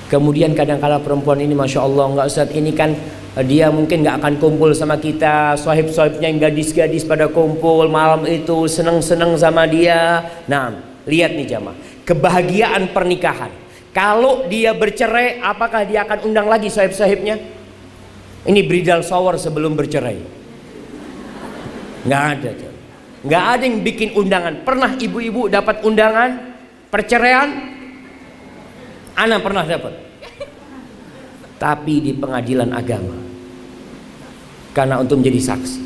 Kemudian kadang-kala perempuan ini, Masya Allah, enggak Ustaz, ini kan dia mungkin nggak akan kumpul sama kita, sohib-sohibnya yang gadis-gadis pada kumpul malam itu, seneng-seneng sama dia. Nah, lihat nih jamaah, kebahagiaan pernikahan. Kalau dia bercerai, apakah dia akan undang lagi sohib-sohibnya? Ini bridal shower sebelum bercerai. Nggak ada, nggak ada yang bikin undangan. Pernah ibu-ibu dapat undangan perceraian? Ana pernah dapat, tapi di pengadilan agama, karena untuk menjadi saksi.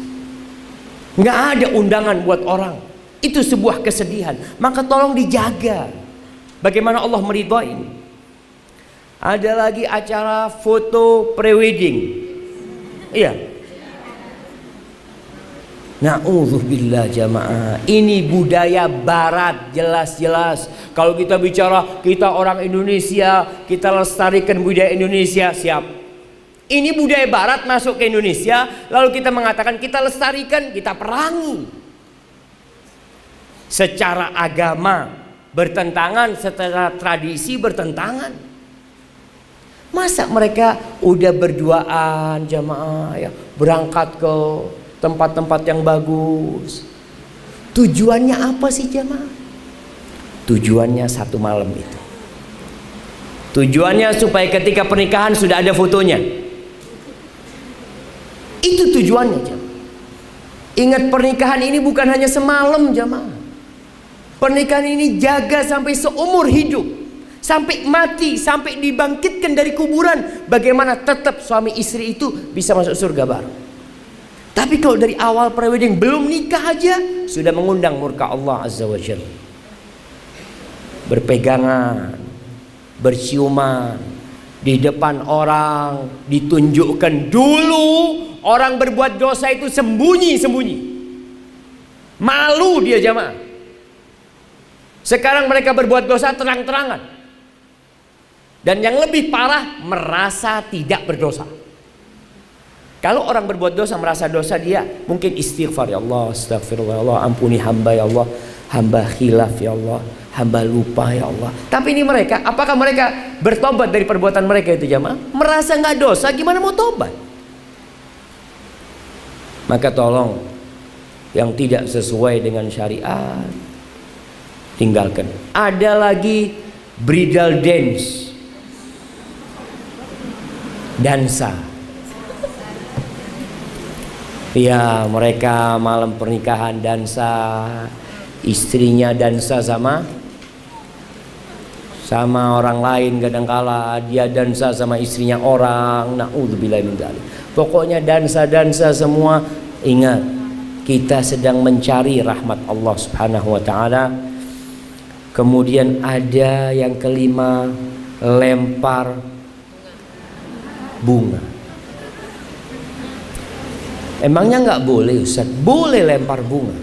Nggak ada undangan buat orang. Itu sebuah kesedihan. Maka tolong dijaga. Bagaimana Allah meridhoi. Ada lagi acara foto prewedding. Iya. Na'udzubillah jamaah. Ini budaya barat jelas-jelas. Kalau kita bicara kita orang Indonesia, kita lestarikan budaya Indonesia, siap. Ini budaya barat masuk ke Indonesia, lalu kita mengatakan kita lestarikan, kita perangi. Secara agama bertentangan, secara tradisi bertentangan. Masa mereka udah berduaan jamaah ya, berangkat ke tempat-tempat yang bagus. Tujuannya apa sih jamaah? Tujuannya satu malam itu. Tujuannya supaya ketika pernikahan sudah ada fotonya. Itu tujuannya jamaah. Ingat, pernikahan ini bukan hanya semalam jamaah. Pernikahan ini jaga sampai seumur hidup, sampai mati, sampai dibangkitkan dari kuburan. Bagaimana tetap suami istri itu bisa masuk surga bareng. Tapi kalau dari awal prewedding belum nikah aja sudah mengundang murka Allah Azza wa Jalla. Berpegangan, berciuman di depan orang, ditunjukkan dulu. Orang berbuat dosa itu sembunyi-sembunyi, malu dia jamaah. Sekarang mereka berbuat dosa terang-terangan. Dan yang lebih parah, merasa tidak berdosa. Kalau orang berbuat dosa, merasa dosa, dia mungkin istighfar, ya Allah, astagfirullah, ya Allah, ampuni hamba, ya Allah, hamba khilaf, ya Allah, hamba lupa, ya Allah. Tapi ini mereka, apakah mereka bertobat dari perbuatan mereka itu jamaah? Merasa nggak dosa, gimana mau tobat? Maka tolong, yang tidak sesuai dengan syariat tinggalkan. Ada lagi bridal dance, dansa. Ya, mereka malam pernikahan dansa, istrinya dansa sama orang lain, kadangkala dia dansa sama istrinya orang. Na'udzubillah min dzalik. Pokoknya dansa-dansa semua. Ingat, kita sedang mencari rahmat Allah Subhanahu wa taala. Kemudian ada yang kelima, lempar bunga. Emangnya nggak boleh Ustaz? Boleh lempar bunga,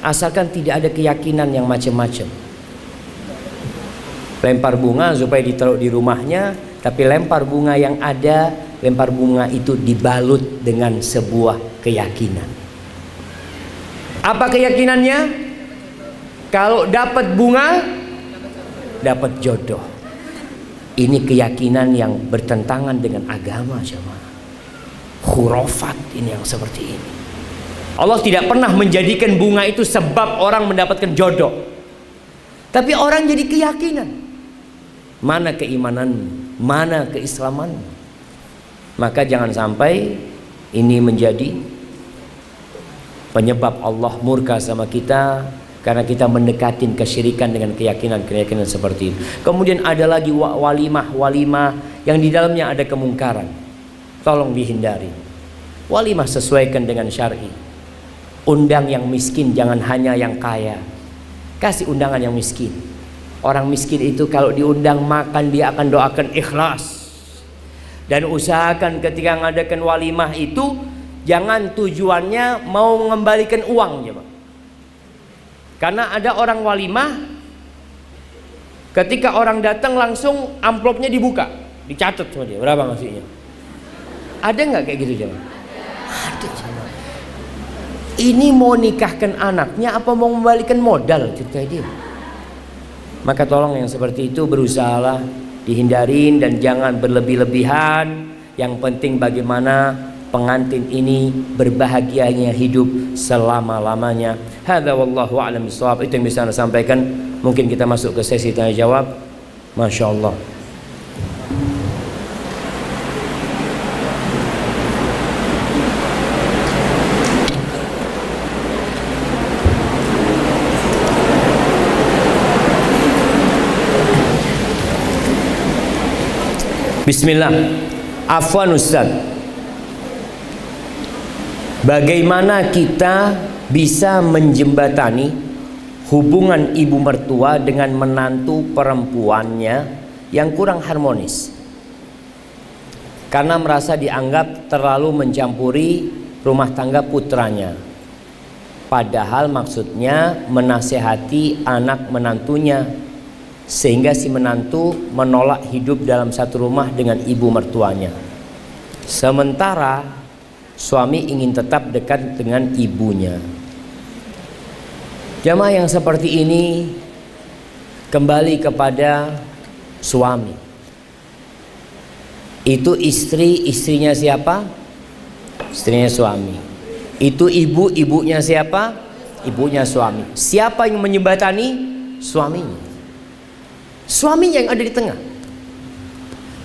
asalkan tidak ada keyakinan yang macam-macam. Lempar bunga supaya ditaruh di rumahnya, tapi lempar bunga yang ada, lempar bunga itu dibalut dengan sebuah keyakinan. Apa keyakinannya? Kalau dapat bunga, dapat jodoh. Ini keyakinan yang bertentangan dengan agama jemaah. Khurafat ini yang seperti ini. Allah tidak pernah menjadikan bunga itu sebab orang mendapatkan jodoh. Tapi orang jadi keyakinan. mana keimananmu, mana keislamanmu. Maka jangan sampai ini menjadi penyebab Allah murka sama kita karena kita mendekatin kesyirikan dengan keyakinan seperti itu. Kemudian ada lagi walimah yang di dalamnya ada kemungkaran. Tolong dihindari. Walimah sesuaikan dengan syar'i. Undang yang miskin, jangan hanya yang kaya. Kasih undangan yang miskin. Orang miskin itu kalau diundang makan dia akan doakan ikhlas. Dan usahakan ketika mengadakan walimah itu jangan tujuannya mau mengembalikan uang ya, Pak. Karena ada orang walimah ketika orang datang langsung amplopnya dibuka, dicatat sama dia berapa ngasihnya. Ada nggak kayak gitu jemaah? Ada jemaah. Ini mau nikahkan anaknya apa mau membalikan modal cerita dia. Maka tolong yang seperti itu berusahalah dihindarin dan jangan berlebih-lebihan. Yang penting bagaimana pengantin ini berbahagianya hidup selama-lamanya. Hadza wallahu a'lam bishawab. Itu yang bisa Anda sampaikan. Mungkin kita masuk ke sesi tanya jawab. Masya Allah. Bismillah. Afwan Ustaz, bagaimana kita bisa menjembatani hubungan ibu mertua dengan menantu perempuannya yang kurang harmonis karena merasa dianggap terlalu mencampuri rumah tangga putranya, padahal maksudnya menasehati anak menantunya, sehingga si menantu menolak hidup dalam satu rumah dengan ibu mertuanya, sementara suami ingin tetap dekat dengan ibunya. Jamaah yang seperti ini kembali kepada suami. Itu istri, istrinya siapa? Istrinya suami. Itu ibu, ibunya siapa? Ibunya suami. Siapa yang menjembatani? Suaminya. Suaminya yang ada di tengah.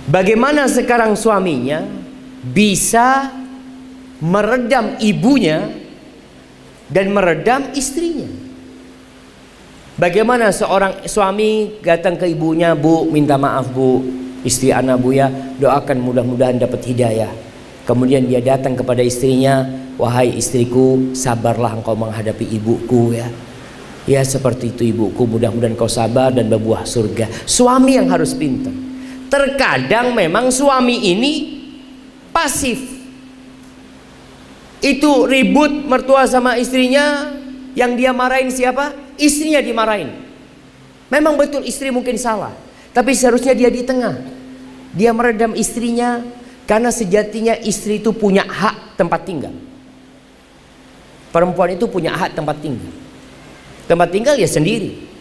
Bagaimana sekarang suaminya bisa meredam ibunya dan meredam istrinya? Bagaimana seorang suami datang ke ibunya, "Bu, minta maaf Bu, istri anak Bu ya, doakan mudah-mudahan dapat hidayah." Kemudian dia datang kepada istrinya, "Wahai istriku, sabarlah engkau menghadapi ibuku ya. Ya seperti itu ibuku, mudah-mudahan kau sabar dan berbuah surga." Suami yang harus pintar. Terkadang memang suami ini pasif. Itu ribut mertua sama istrinya, yang dia marahin siapa? Istrinya dimarahin. Memang betul istri mungkin salah, tapi seharusnya dia di tengah. Dia meredam istrinya karena sejatinya istri itu punya hak tempat tinggal. Perempuan itu punya hak tempat tinggal. Tempat tinggal ya sendiri.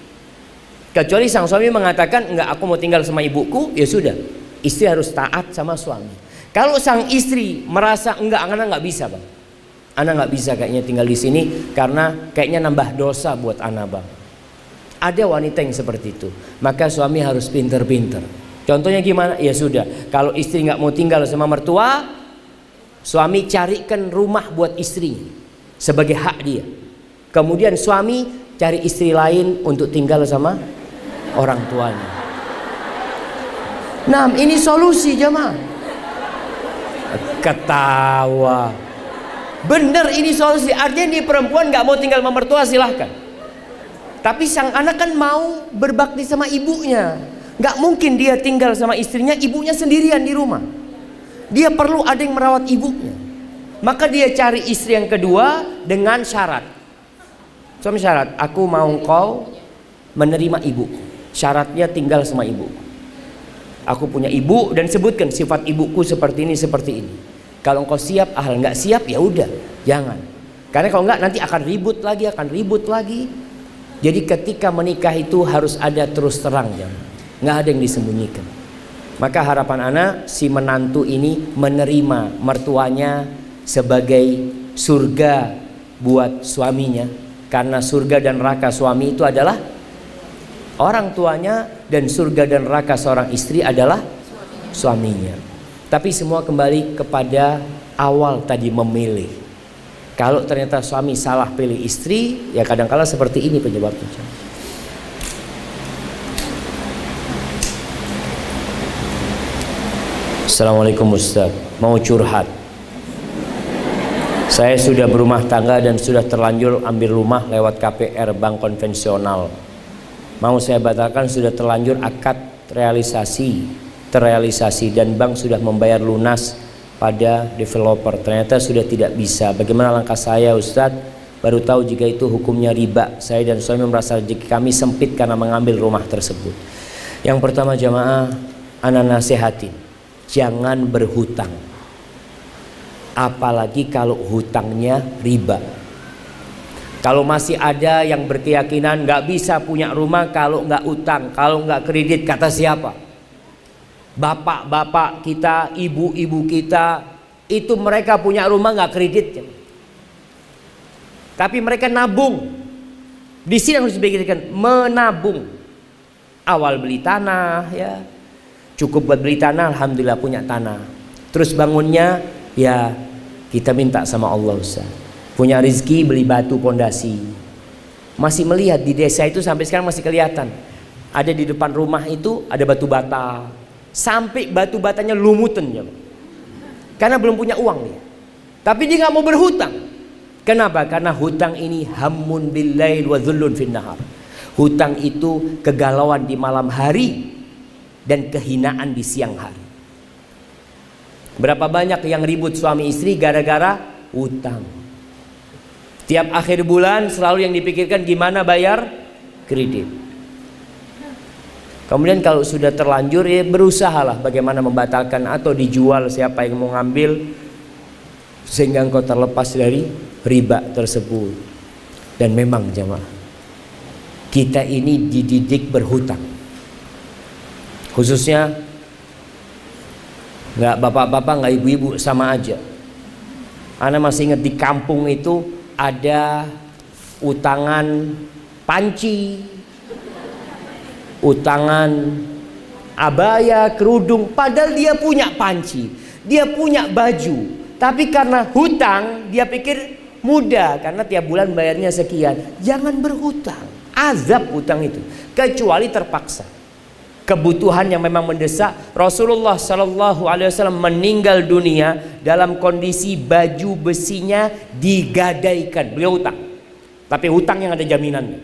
Kecuali sang suami mengatakan, "Enggak, aku mau tinggal sama ibuku," ya sudah. Istri harus taat sama suami. Kalau sang istri merasa, "Enggak, anak nggak bisa Bang. Anak nggak bisa kayaknya tinggal di sini karena kayaknya nambah dosa buat anak Bang." Ada wanita yang seperti itu. Maka suami harus pinter-pinter. Contohnya gimana? Ya sudah. Kalau istri nggak mau tinggal sama mertua, suami carikan rumah buat istrinya sebagai hak dia. Kemudian suami cari istri lain untuk tinggal sama orang tuanya. Nah, ini solusi jemaah. Ketawa. Bener ini solusi. Artinya ini perempuan gak mau tinggal sama mertua silahkan. Tapi sang anak kan mau berbakti sama ibunya. Gak mungkin dia tinggal sama istrinya, ibunya sendirian di rumah. Dia perlu ada yang merawat ibunya. Maka dia cari istri yang kedua dengan syarat. Suami syarat, "Aku mau engkau menerima ibuku. Syaratnya tinggal sama ibuku. Aku punya ibu dan sebutkan sifat ibuku seperti ini, seperti ini. Kalau engkau siap, nggak siap ya udah, jangan. Karena kalau nggak nanti akan ribut lagi. Jadi ketika menikah itu harus ada terus terang, jangan. Nggak ada yang disembunyikan. Maka harapan anak si menantu ini menerima mertuanya sebagai surga buat suaminya. Karena surga dan neraka suami itu adalah orang tuanya, dan surga dan neraka seorang istri adalah suaminya. Tapi semua kembali kepada awal tadi, memilih. Kalau ternyata suami salah pilih istri, ya kadang-kala seperti ini penyebabnya. Assalamualaikum Ustaz, mau curhat. Saya sudah berumah tangga dan sudah terlanjur ambil rumah lewat KPR bank konvensional. Mau saya batalkan, sudah terlanjur akad terrealisasi dan bank sudah membayar lunas pada developer. Ternyata sudah tidak bisa. Bagaimana langkah saya Ustaz? Baru tahu jika itu hukumnya riba. Saya dan suami merasa rezeki kami sempit karena mengambil rumah tersebut. Yang pertama jamaah, ana nasihatin, jangan berhutang. Apalagi kalau hutangnya riba. Kalau masih ada yang berkeyakinan nggak bisa punya rumah kalau nggak utang, kalau nggak kredit, kata siapa? Bapak-bapak kita, ibu-ibu kita, itu mereka punya rumah nggak kredit, tapi mereka nabung. Di sini harus dipikirkan, menabung. Awal beli tanah, ya cukup buat beli tanah, alhamdulillah punya tanah. Terus bangunnya, ya kita minta sama Allah Ustaz. Punya rezeki beli batu pondasi. Masih melihat di desa itu sampai sekarang masih kelihatan. Ada di depan rumah itu ada batu bata. Sampai batu batanya lumutan ya. Karena belum punya uang dia. Tapi dia nggak mau berhutang. Kenapa? Karena hutang ini hammun bil lail wa dhullun fin nahar. Hutang itu kegalauan di malam hari dan kehinaan di siang hari. Berapa banyak yang ribut suami istri gara-gara hutang. Tiap akhir bulan selalu yang dipikirkan gimana bayar kredit. Kemudian kalau sudah terlanjur, ya berusahalah bagaimana membatalkan atau dijual siapa yang mau ngambil, sehingga engkau terlepas dari riba tersebut. Dan memang jemaah, kita ini dididik berhutang. Khususnya nggak bapak-bapak, nggak ibu-ibu, sama aja. Ana masih ingat di kampung itu ada utangan panci, utangan abaya, kerudung. Padahal dia punya panci, dia punya baju, tapi karena hutang dia pikir mudah karena tiap bulan bayarnya sekian. Jangan berhutang, azab hutang itu, kecuali terpaksa. Kebutuhan yang memang mendesak. Rasulullah Shallallahu Alaihi Wasallam meninggal dunia dalam kondisi baju besinya digadaikan. Beliau hutang, tapi hutang yang ada jaminannya.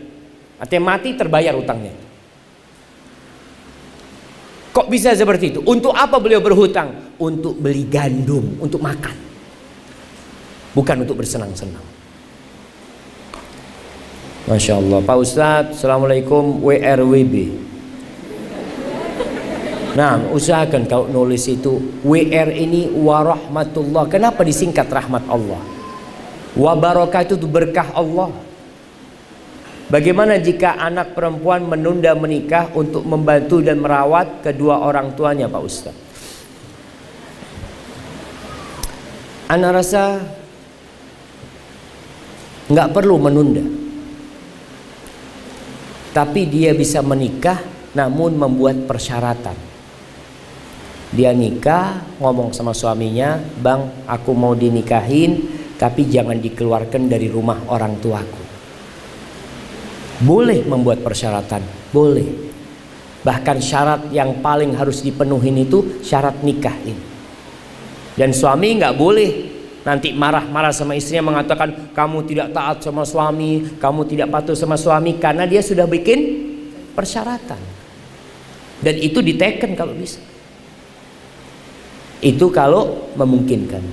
Artinya mati terbayar hutangnya. Kok bisa seperti itu? Untuk apa beliau berhutang? Untuk beli gandum, untuk makan, bukan untuk bersenang-senang. Masya Allah. Pak Ustadz, Assalamualaikum, WRWB. Nah, usahakan kalau nulis itu WR ini warahmatullah. Kenapa disingkat rahmat Allah? Wabarakah itu berkah Allah. Bagaimana jika anak perempuan menunda menikah untuk membantu dan merawat kedua orang tuanya, Pak Ustaz? Ana rasa nggak perlu menunda, tapi dia bisa menikah namun membuat persyaratan. Dia nikah, ngomong sama suaminya, "Bang, aku mau dinikahin, tapi jangan dikeluarkan dari rumah orang tuaku." Boleh membuat persyaratan, boleh. Bahkan syarat yang paling harus dipenuhi itu syarat nikah ini. Dan suami nggak boleh nanti marah-marah sama istrinya, mengatakan kamu tidak taat sama suami, kamu tidak patuh sama suami, karena dia sudah bikin persyaratan. Dan itu diteken kalau bisa. Itu kalau memungkinkan.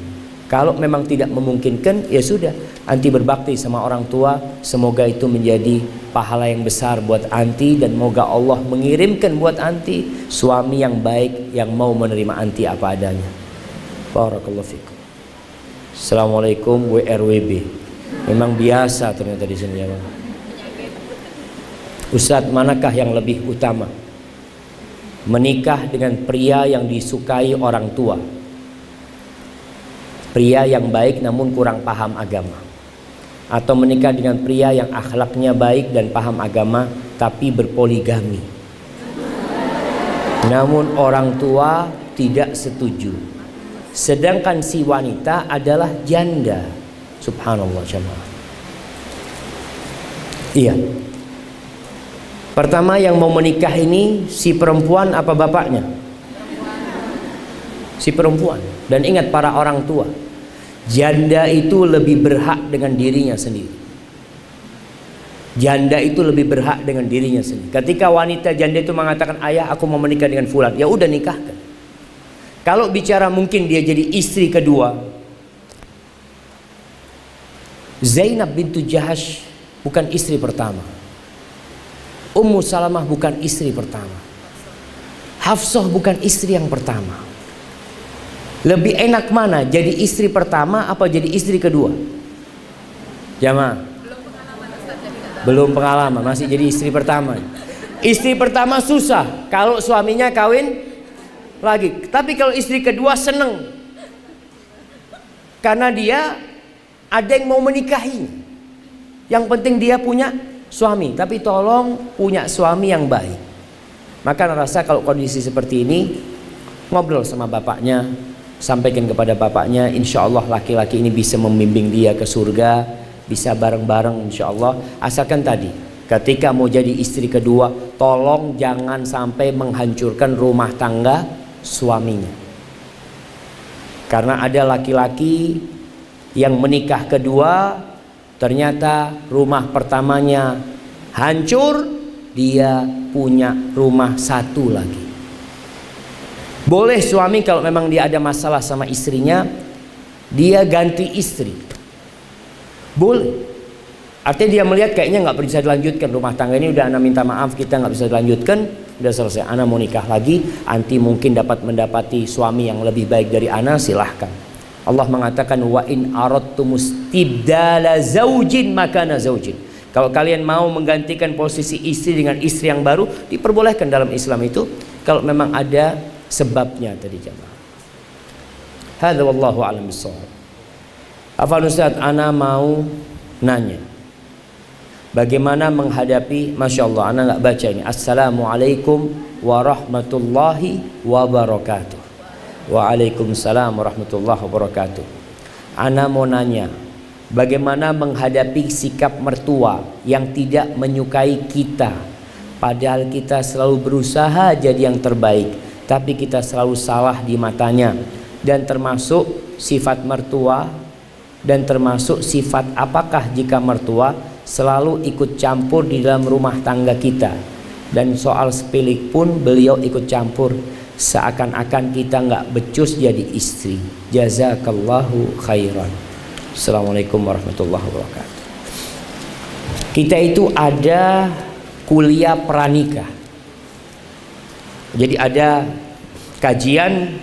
Kalau memang tidak memungkinkan, ya sudah, anti berbakti sama orang tua. Semoga itu menjadi pahala yang besar buat anti, dan semoga Allah mengirimkan buat anti suami yang baik yang mau menerima anti apa adanya. Barakallahu fikum. Assalamualaikum WRWB. Memang biasa ternyata di sini ya, Bang. Ustadz, manakah yang lebih utama? Menikah dengan pria yang disukai orang tua, pria yang baik namun kurang paham agama, atau menikah dengan pria yang akhlaknya baik dan paham agama tapi berpoligami. Namun orang tua tidak setuju. Sedangkan si wanita adalah janda. Subhanallah jemaah. Iya. Pertama yang mau menikah ini si perempuan apa bapaknya? Si perempuan. Dan ingat para orang tua, janda itu lebih berhak dengan dirinya sendiri. Janda itu lebih berhak dengan dirinya sendiri. Ketika wanita janda itu mengatakan, ayah aku mau menikah dengan fulan, ya udah nikahkan. Kalau bicara mungkin dia jadi istri kedua, Zainab bintu Jahash bukan istri pertama, Ummu Salamah bukan istri pertama, Hafsah bukan istri yang pertama. Lebih enak mana, jadi istri pertama apa jadi istri kedua? Jamaah, belum pengalaman, masih jadi istri pertama. Istri pertama susah kalau suaminya kawin lagi. Tapi kalau istri kedua seneng, karena dia ada yang mau menikahi. Yang penting dia punya suami, tapi tolong punya suami yang baik. Maka rasa kalau kondisi seperti ini, ngobrol sama bapaknya, sampaikan kepada bapaknya, insya Allah laki-laki ini bisa membimbing dia ke surga, bisa bareng-bareng insya Allah. Asalkan tadi, ketika mau jadi istri kedua, tolong jangan sampai menghancurkan rumah tangga suaminya. Karena ada laki-laki yang menikah kedua, ternyata rumah pertamanya hancur, dia punya rumah satu lagi. Boleh suami kalau memang dia ada masalah sama istrinya, dia ganti istri. Boleh. Artinya dia melihat kayaknya nggak bisa dilanjutkan rumah tangga ini, udah ana minta maaf, kita nggak bisa dilanjutkan, udah selesai. Ana mau nikah lagi, anti mungkin dapat mendapati suami yang lebih baik dari ana, silahkan. Allah mengatakan wa in aradtumustibdala zaujin makana zaujin. Kalau kalian mau menggantikan posisi istri dengan istri yang baru, diperbolehkan dalam Islam itu kalau memang ada sebabnya tadi jemaah. Hadza wallahu a'lam bissawab. Afwan Ustaz, ana mau nanya, bagaimana menghadapi, Masya Allah, ana nggak baca ini. Assalamualaikum warahmatullahi wabarakatuh. Waalaikumsalam warahmatullahi wabarakatuh. Ana mau nanya, bagaimana menghadapi sikap mertua yang tidak menyukai kita, padahal kita selalu berusaha jadi yang terbaik, tapi kita selalu salah di matanya. Dan termasuk sifat mertua, dan termasuk sifat apakah jika mertua selalu ikut campur di dalam rumah tangga kita, dan soal sepilik pun beliau ikut campur, seakan-akan kita nggak becus jadi istri. Jazakallahu khairan. Assalamualaikum warahmatullahi wabarakatuh. Kita itu ada kuliah pranikah. Jadi ada kajian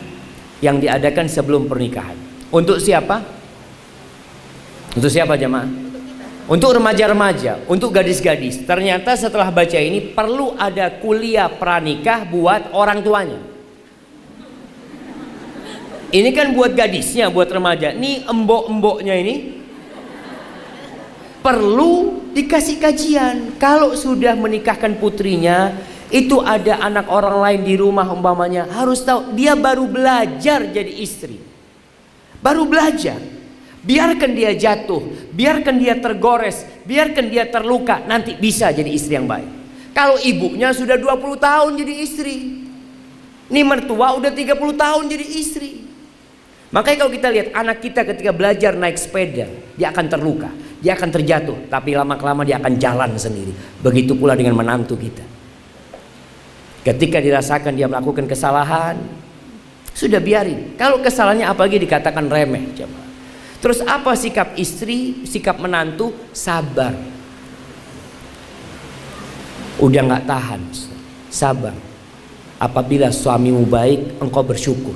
yang diadakan sebelum pernikahan. Untuk siapa? Untuk siapa jemaah? Untuk remaja-remaja, untuk gadis-gadis. Ternyata setelah baca ini perlu ada kuliah pranikah buat orang tuanya. Ini kan buat gadisnya, buat remaja. Ini embok-emboknya ini perlu dikasih kajian. Kalau sudah menikahkan putrinya, itu ada anak orang lain di rumah umpamanya, harus tahu dia baru belajar jadi istri. Baru belajar. Biarkan dia jatuh, biarkan dia tergores, biarkan dia terluka, nanti bisa jadi istri yang baik. Kalau ibunya sudah 20 tahun jadi istri, ini mertua udah 30 tahun jadi istri. Makanya kalau kita lihat anak kita ketika belajar naik sepeda, dia akan terluka, dia akan terjatuh, tapi lama-kelamaan dia akan jalan sendiri. Begitu pula dengan menantu kita. Ketika dirasakan dia melakukan kesalahan, sudah biarin. Kalau kesalahannya apalagi dikatakan remeh, coba. Terus apa sikap istri, sikap menantu? Sabar. Udah nggak tahan, sabar. Apabila suamimu baik, engkau bersyukur.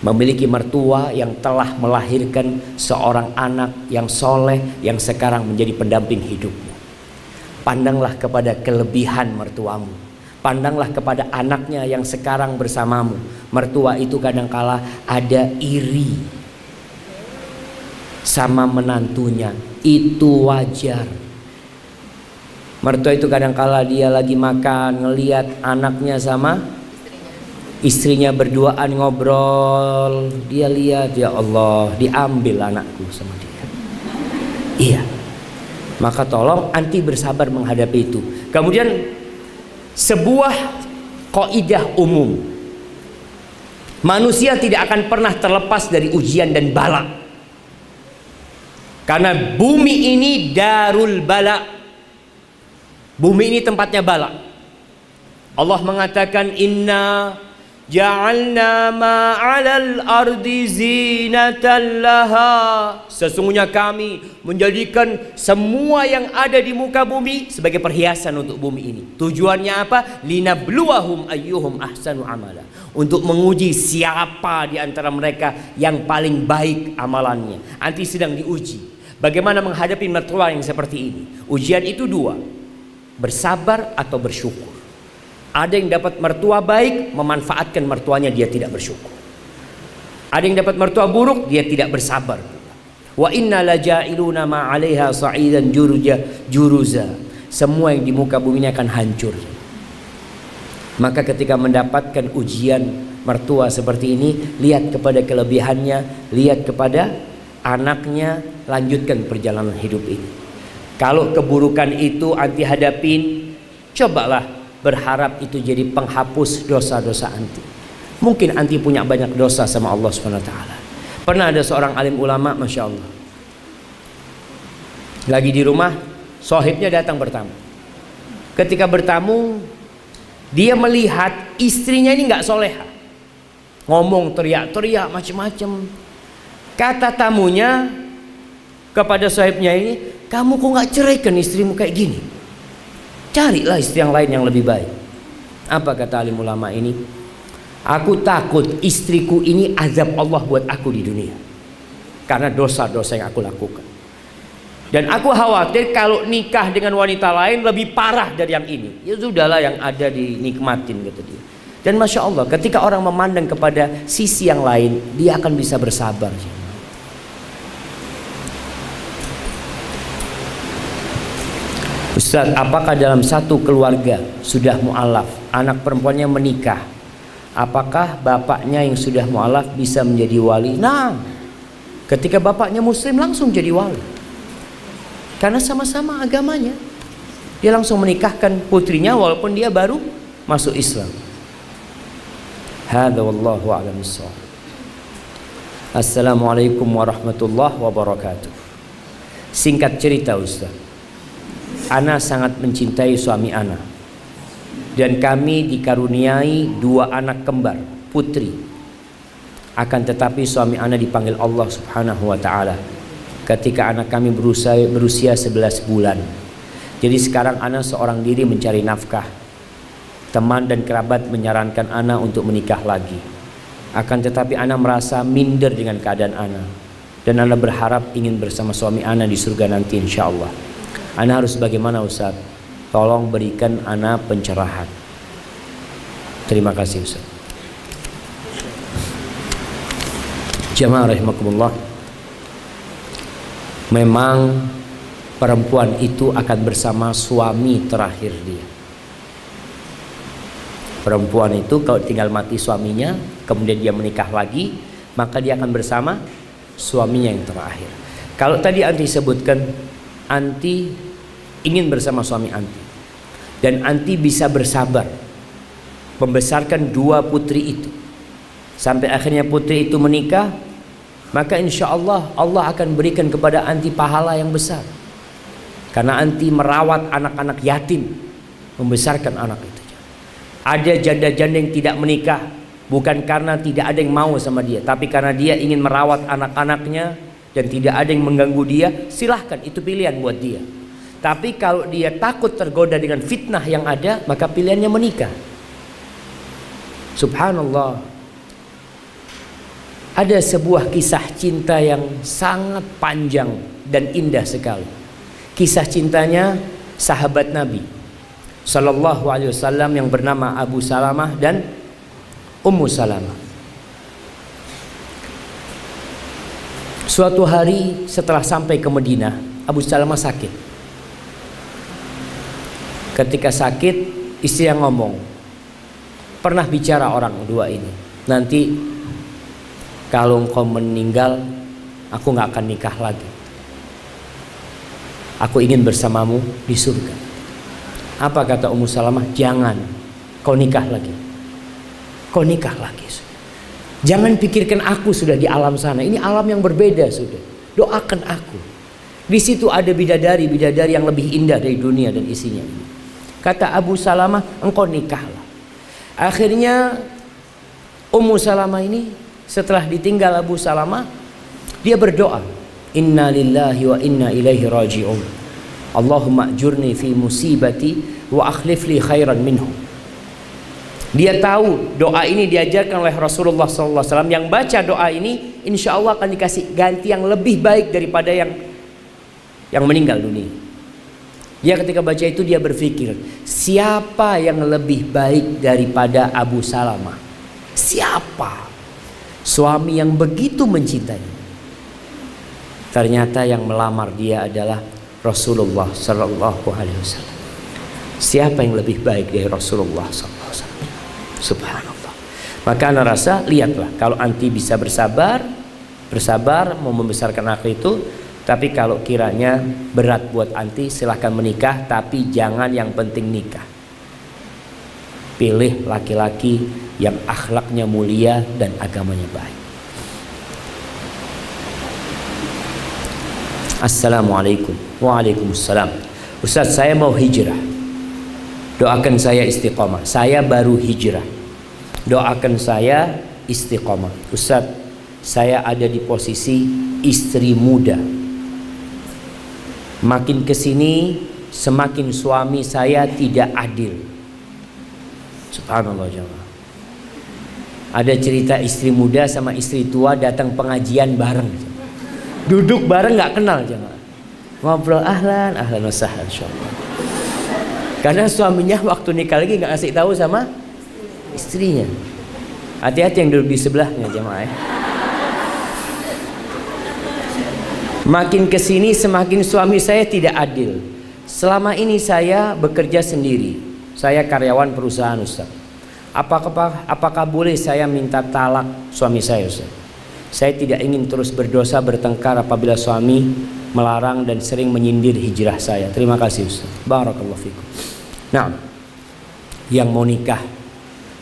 Memiliki mertua yang telah melahirkan seorang anak yang soleh, yang sekarang menjadi pendamping hidupmu. Pandanglah kepada kelebihan mertuamu. Pandanglah kepada anaknya yang sekarang bersamamu. Mertua itu kadangkala ada iri sama menantunya, itu wajar. Mertua itu kadangkala dia lagi makan, ngelihat anaknya sama istrinya berduaan ngobrol, dia lihat, ya Allah, diambil anakku sama dia. Iya. Maka tolong anti bersabar menghadapi itu. Kemudian sebuah kaidah umum, manusia tidak akan pernah terlepas dari ujian dan bala. Karena bumi ini darul bala. Bumi ini tempatnya bala. Allah mengatakan, inna ja'alna ma'alal ardi zinatan laha. Sesungguhnya kami menjadikan semua yang ada di muka bumi sebagai perhiasan untuk bumi ini. Tujuannya apa? Linabluwahum ayyuhum ahsanu amala. Untuk menguji siapa di antara mereka yang paling baik amalannya. Anti sedang diuji. Bagaimana menghadapi mertua yang seperti ini? Ujian itu dua, bersabar atau bersyukur. Ada yang dapat mertua baik, memanfaatkan mertuanya, dia tidak bersyukur. Ada yang dapat mertua buruk, dia tidak bersabar. Wa inna laja'iluna ma 'alaiha sa'idan juruza. Semua yang di muka bumi ini akan hancur. Maka ketika mendapatkan ujian mertua seperti ini, lihat kepada kelebihannya, lihat kepada anaknya, lanjutkan perjalanan hidup ini. Kalau keburukan itu anti hadapin, cobalah berharap itu jadi penghapus dosa-dosa anti. Mungkin anti punya banyak dosa sama Allah SWT. Pernah ada seorang alim ulama, Masya Allah, lagi di rumah, sohibnya datang bertamu. Ketika bertamu, dia melihat istrinya ini nggak soleha, ngomong teriak-teriak macam-macam. Kata tamunya kepada sohibnya ini, kamu kok nggak ceraikan istrimu kayak gini? Carilah istri yang lain yang lebih baik. Apa kata alim ulama ini? Aku takut istriku ini azab Allah buat aku di dunia karena dosa-dosa yang aku lakukan. Dan aku khawatir kalau nikah dengan wanita lain lebih parah dari yang ini. Ya sudahlah, yang ada dinikmatin, kata dia. Dan Masya Allah, ketika orang memandang kepada sisi yang lain, dia akan bisa bersabar. Ustaz, apakah dalam satu keluarga sudah mu'alaf, anak perempuannya menikah, apakah bapaknya yang sudah mu'alaf bisa menjadi wali? Nah, ketika bapaknya muslim langsung jadi wali, karena sama-sama agamanya. Dia langsung menikahkan putrinya walaupun dia baru masuk Islam. Hadza wallahu a'lam bissawab. Assalamualaikum warahmatullahi wabarakatuh. Singkat cerita Ustaz, Ana sangat mencintai suami Ana, dan kami dikaruniai 2 anak kembar putri. Akan tetapi suami Ana dipanggil Allah Subhanahu wa ta'ala ketika anak kami berusia 11 bulan. Jadi sekarang Ana seorang diri mencari nafkah. Teman dan kerabat menyarankan Ana untuk menikah lagi. Akan tetapi Ana merasa minder dengan keadaan Ana, dan Ana berharap ingin bersama suami Ana di surga nanti insya Allah. Ana harus bagaimana Ustaz? Tolong berikan Ana pencerahan. Terima kasih Ustaz. Jamaah rahimakumullah, memang perempuan itu akan bersama suami terakhir dia. Perempuan itu kalau tinggal mati suaminya, kemudian dia menikah lagi, maka dia akan bersama suaminya yang terakhir. Kalau tadi anti sebutkan, anti ingin bersama suami anti, dan anti bisa bersabar membesarkan 2 putri itu sampai akhirnya putri itu menikah, maka insya Allah Allah akan berikan kepada anti pahala yang besar, karena anti merawat anak-anak yatim, membesarkan anak itu. Ada janda-janda yang tidak menikah bukan karena tidak ada yang mau sama dia, tapi karena dia ingin merawat anak-anaknya dan tidak ada yang mengganggu dia. Silahkan, itu pilihan buat dia. Tapi kalau dia takut tergoda dengan fitnah yang ada, maka pilihannya menikah. Subhanallah, ada sebuah kisah cinta yang sangat panjang dan indah sekali. Kisah cintanya sahabat Nabi Sallallahu Alaihi Wasallam yang bernama Abu Salamah dan Ummu Salamah. Suatu hari setelah sampai ke Madinah, Abu Salamah sakit. Ketika sakit, istri yang ngomong, pernah bicara orang dua ini, nanti kalau engkau meninggal, aku gak akan nikah lagi. Aku ingin bersamamu di surga. Apa kata Ummu Salamah? Jangan, kau nikah lagi. Kau nikah lagi. Jangan pikirkan aku sudah di alam sana. Ini alam yang berbeda sudah. Doakan aku. Di situ ada bidadari yang lebih indah dari dunia dan isinya ini. Kata Abu Salamah, engkau nikahlah. Akhirnya Ummu Salamah ini setelah ditinggal Abu Salamah, dia berdoa, Inna lillahi wa inna ilaihi raji'un. Allahumma ajurni fi musibati wa akhlif li khairan minhu. Dia tahu doa ini diajarkan oleh Rasulullah SAW. Yang baca doa ini insya Allah akan dikasih ganti yang lebih baik daripada yang meninggal dunia. Dia ketika baca itu dia berpikir, siapa yang lebih baik daripada Abu Salamah? Siapa? Suami yang begitu mencintai. Ternyata yang melamar dia adalah Rasulullah SAW. Siapa yang lebih baik dari Rasulullah SAW? Subhanallah. Maka ana rasa, lihatlah, kalau anti bisa bersabar mau membesarkan anak itu. Tapi kalau kiranya berat buat anti, silahkan menikah, tapi jangan yang penting nikah. Pilih laki-laki yang akhlaknya mulia dan agamanya baik. Assalamualaikum. Waalaikumsalam. Ustaz, saya mau hijrah. Doakan saya istiqomah. Saya baru hijrah. Doakan saya istiqomah. Ustaz, saya ada di posisi istri muda. Makin kesini semakin suami saya tidak adil. Subhanallah jemaah. Ada cerita istri muda sama istri tua datang pengajian bareng. Duduk bareng nggak kenal jemaah. Ngobrol ahlan wa sahlan insyaallah. Karena suaminya waktu nikah lagi nggak ngasih tahu sama istrinya. Hati-hati yang duduk di sebelahnya jemaah ya. Makin kesini semakin suami saya tidak adil. Selama ini saya bekerja sendiri. Saya karyawan perusahaan Ustaz. Apakah boleh saya minta talak suami saya Ustaz? Saya tidak ingin terus berdosa bertengkar apabila suami melarang dan sering menyindir hijrah saya. Terima kasih Ustaz. Barakallahu fikum. Nah, yang mau nikah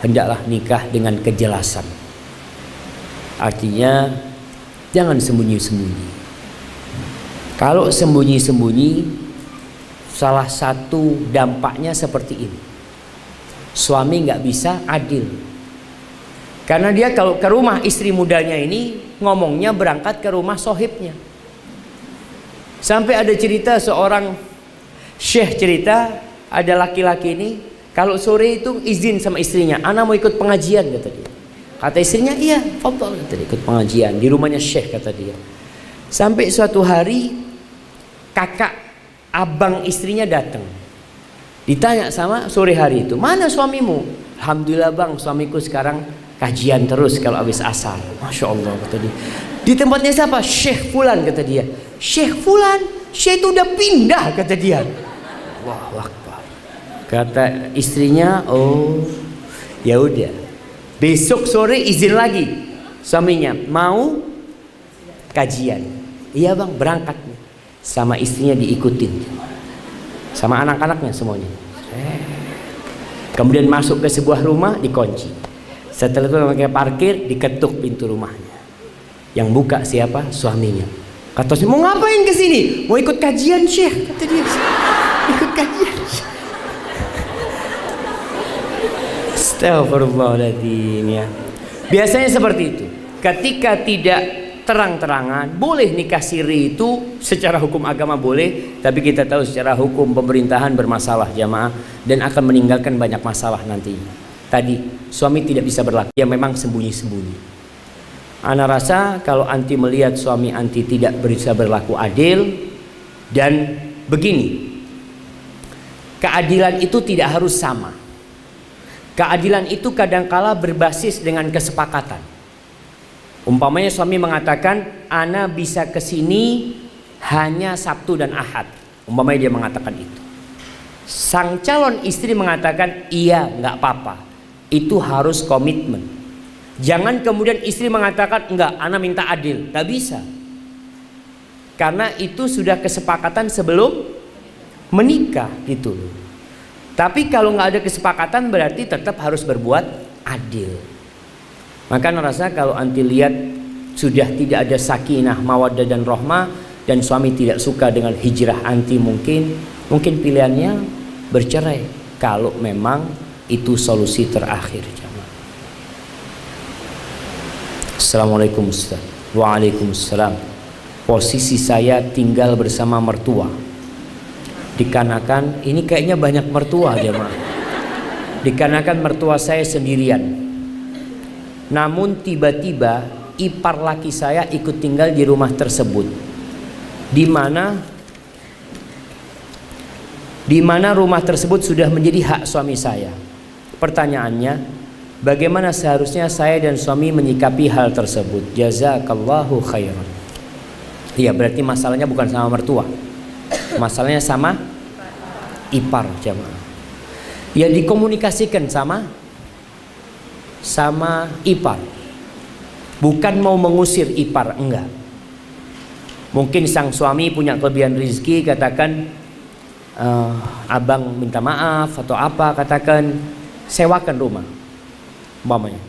hendaklah nikah dengan kejelasan. Artinya jangan sembunyi-sembunyi. Kalau sembunyi-sembunyi, salah satu dampaknya seperti ini. Suami nggak bisa adil. Karena dia kalau ke rumah istri mudanya ini, ngomongnya berangkat ke rumah sohibnya. Sampai ada cerita seorang syekh cerita, ada laki-laki ini, kalau sore itu izin sama istrinya, ana mau ikut pengajian kata dia. Kata istrinya, iya, fadhal kata dia, ikut pengajian di rumahnya syekh kata dia. Sampai suatu hari kakak abang istrinya datang. Ditanya sama sore hari itu, mana suamimu? Alhamdulillah bang, suamiku sekarang kajian terus kalau habis asar. Masya Allah kata dia. Di tempatnya siapa? Syekh Fulan kata dia. Syekh Fulan? Syekh itu udah pindah kata dia. Allahu Akbar. Kata istrinya, oh ya udah. Besok sore izin lagi suaminya mau kajian. Iya bang, berangkat. Sama istrinya diikutin, sama anak-anaknya semuanya. Kemudian masuk ke sebuah rumah, dikunci. Setelah itu mereka parkir, diketuk pintu rumahnya. Yang buka siapa? Suaminya. Kata suami, mau ngapain ke sini? Mau ikut kajian Syekh, kata dia. Ikut kajian. Astagfirullahaladzim ya. Biasanya seperti itu. Ketika tidak terang-terangan, boleh nikah siri itu secara hukum agama boleh, tapi kita tahu secara hukum pemerintahan bermasalah jamaah dan akan meninggalkan banyak masalah nantinya. Tadi suami tidak bisa berlaku, dia memang sembunyi-sembunyi. Ana rasa kalau anti melihat suami anti tidak bisa berlaku adil, dan begini, keadilan itu tidak harus sama. Keadilan itu kadangkala berbasis dengan kesepakatan. Umpamanya suami mengatakan, ana bisa kesini hanya Sabtu dan Ahad. Umpamanya dia mengatakan itu. Sang calon istri mengatakan iya nggak apa-apa. Itu harus komitmen. Jangan kemudian istri mengatakan enggak, ana minta adil. Nggak bisa. Karena itu sudah kesepakatan sebelum menikah gitu loh. Tapi kalau nggak ada kesepakatan berarti tetap harus berbuat adil. Maka ngerasa kalau anti lihat sudah tidak ada sakinah, mawaddah dan rahmah, dan suami tidak suka dengan hijrah anti, mungkin pilihannya bercerai kalau memang itu solusi terakhir. Assalamualaikum Ustaz. Waalaikumsalam. Posisi saya tinggal bersama mertua. Dikarenakan ini kayaknya banyak mertua jemaah. Dikarenakan mertua saya sendirian. Namun tiba-tiba ipar laki saya ikut tinggal di rumah tersebut. Di mana rumah tersebut sudah menjadi hak suami saya. Pertanyaannya, bagaimana seharusnya saya dan suami menyikapi hal tersebut? Jazakallahu khairan. Iya, berarti masalahnya bukan sama mertua. Masalahnya sama ipar jemaah. Ya dikomunikasikan sama ipar. Bukan mau mengusir ipar, enggak. Mungkin sang suami punya kelebihan rezeki, katakan abang minta maaf atau apa, katakan sewakan rumah umpamanya.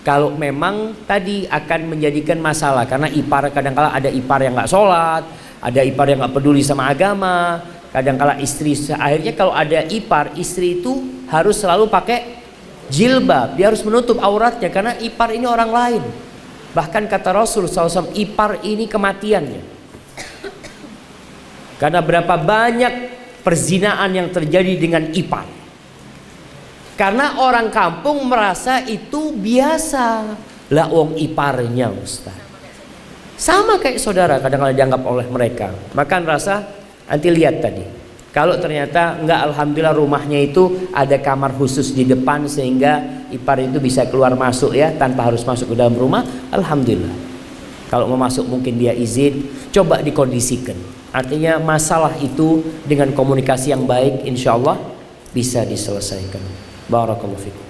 Kalau memang tadi akan menjadikan masalah, karena ipar kadang-kala ada ipar yang nggak sholat, ada ipar yang nggak peduli sama agama, kadang-kala istri, akhirnya kalau ada ipar, istri itu harus selalu pakai jilbab, dia harus menutup auratnya karena ipar ini orang lain. Bahkan kata Rasul SAW, ipar ini kematiannya. Karena berapa banyak perzinaan yang terjadi dengan ipar. Karena orang kampung merasa itu biasa. Lah wong iparnya Ustaz. Sama kayak saudara kadang-kadang dianggap oleh mereka. Maka rasa nanti lihat tadi. Kalau ternyata enggak, alhamdulillah rumahnya itu ada kamar khusus di depan sehingga ipar itu bisa keluar masuk ya tanpa harus masuk ke dalam rumah, alhamdulillah. Kalau mau masuk mungkin dia izin, coba dikondisikan. Artinya masalah itu dengan komunikasi yang baik insya Allah bisa diselesaikan. Barakallahu fikum.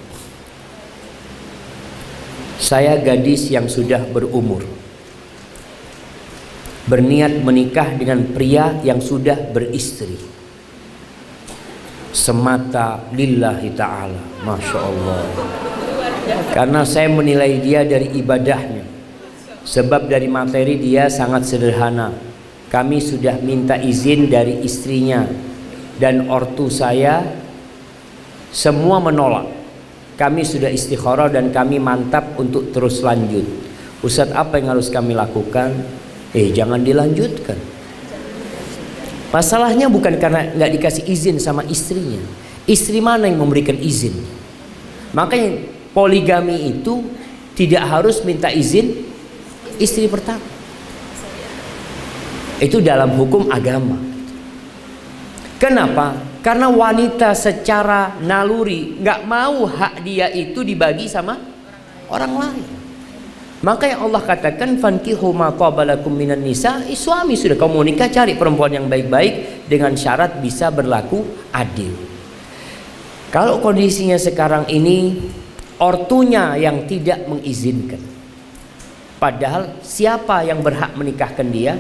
Saya gadis yang sudah berumur, berniat menikah dengan pria yang sudah beristri semata lillahi ta'ala. Masya Allah. Karena saya menilai dia dari ibadahnya, sebab dari materi dia sangat sederhana. Kami sudah minta izin dari istrinya dan ortu saya, semua menolak. Kami sudah istikharah dan kami mantap untuk terus lanjut. Ustadz, apa yang harus kami lakukan? Jangan dilanjutkan. Masalahnya bukan karena nggak dikasih izin sama istrinya. Istri mana yang memberikan izin? Makanya poligami itu tidak harus minta izin istri pertama. Itu dalam hukum agama. Kenapa? Karena wanita secara naluri nggak mau hak dia itu dibagi sama orang lain. Maka yang Allah katakan fankihu ma qabalakum minan nisa, suami sudah kamu nikah cari perempuan yang baik-baik dengan syarat bisa berlaku adil. Kalau kondisinya sekarang ini ortunya yang tidak mengizinkan, padahal siapa yang berhak menikahkan dia?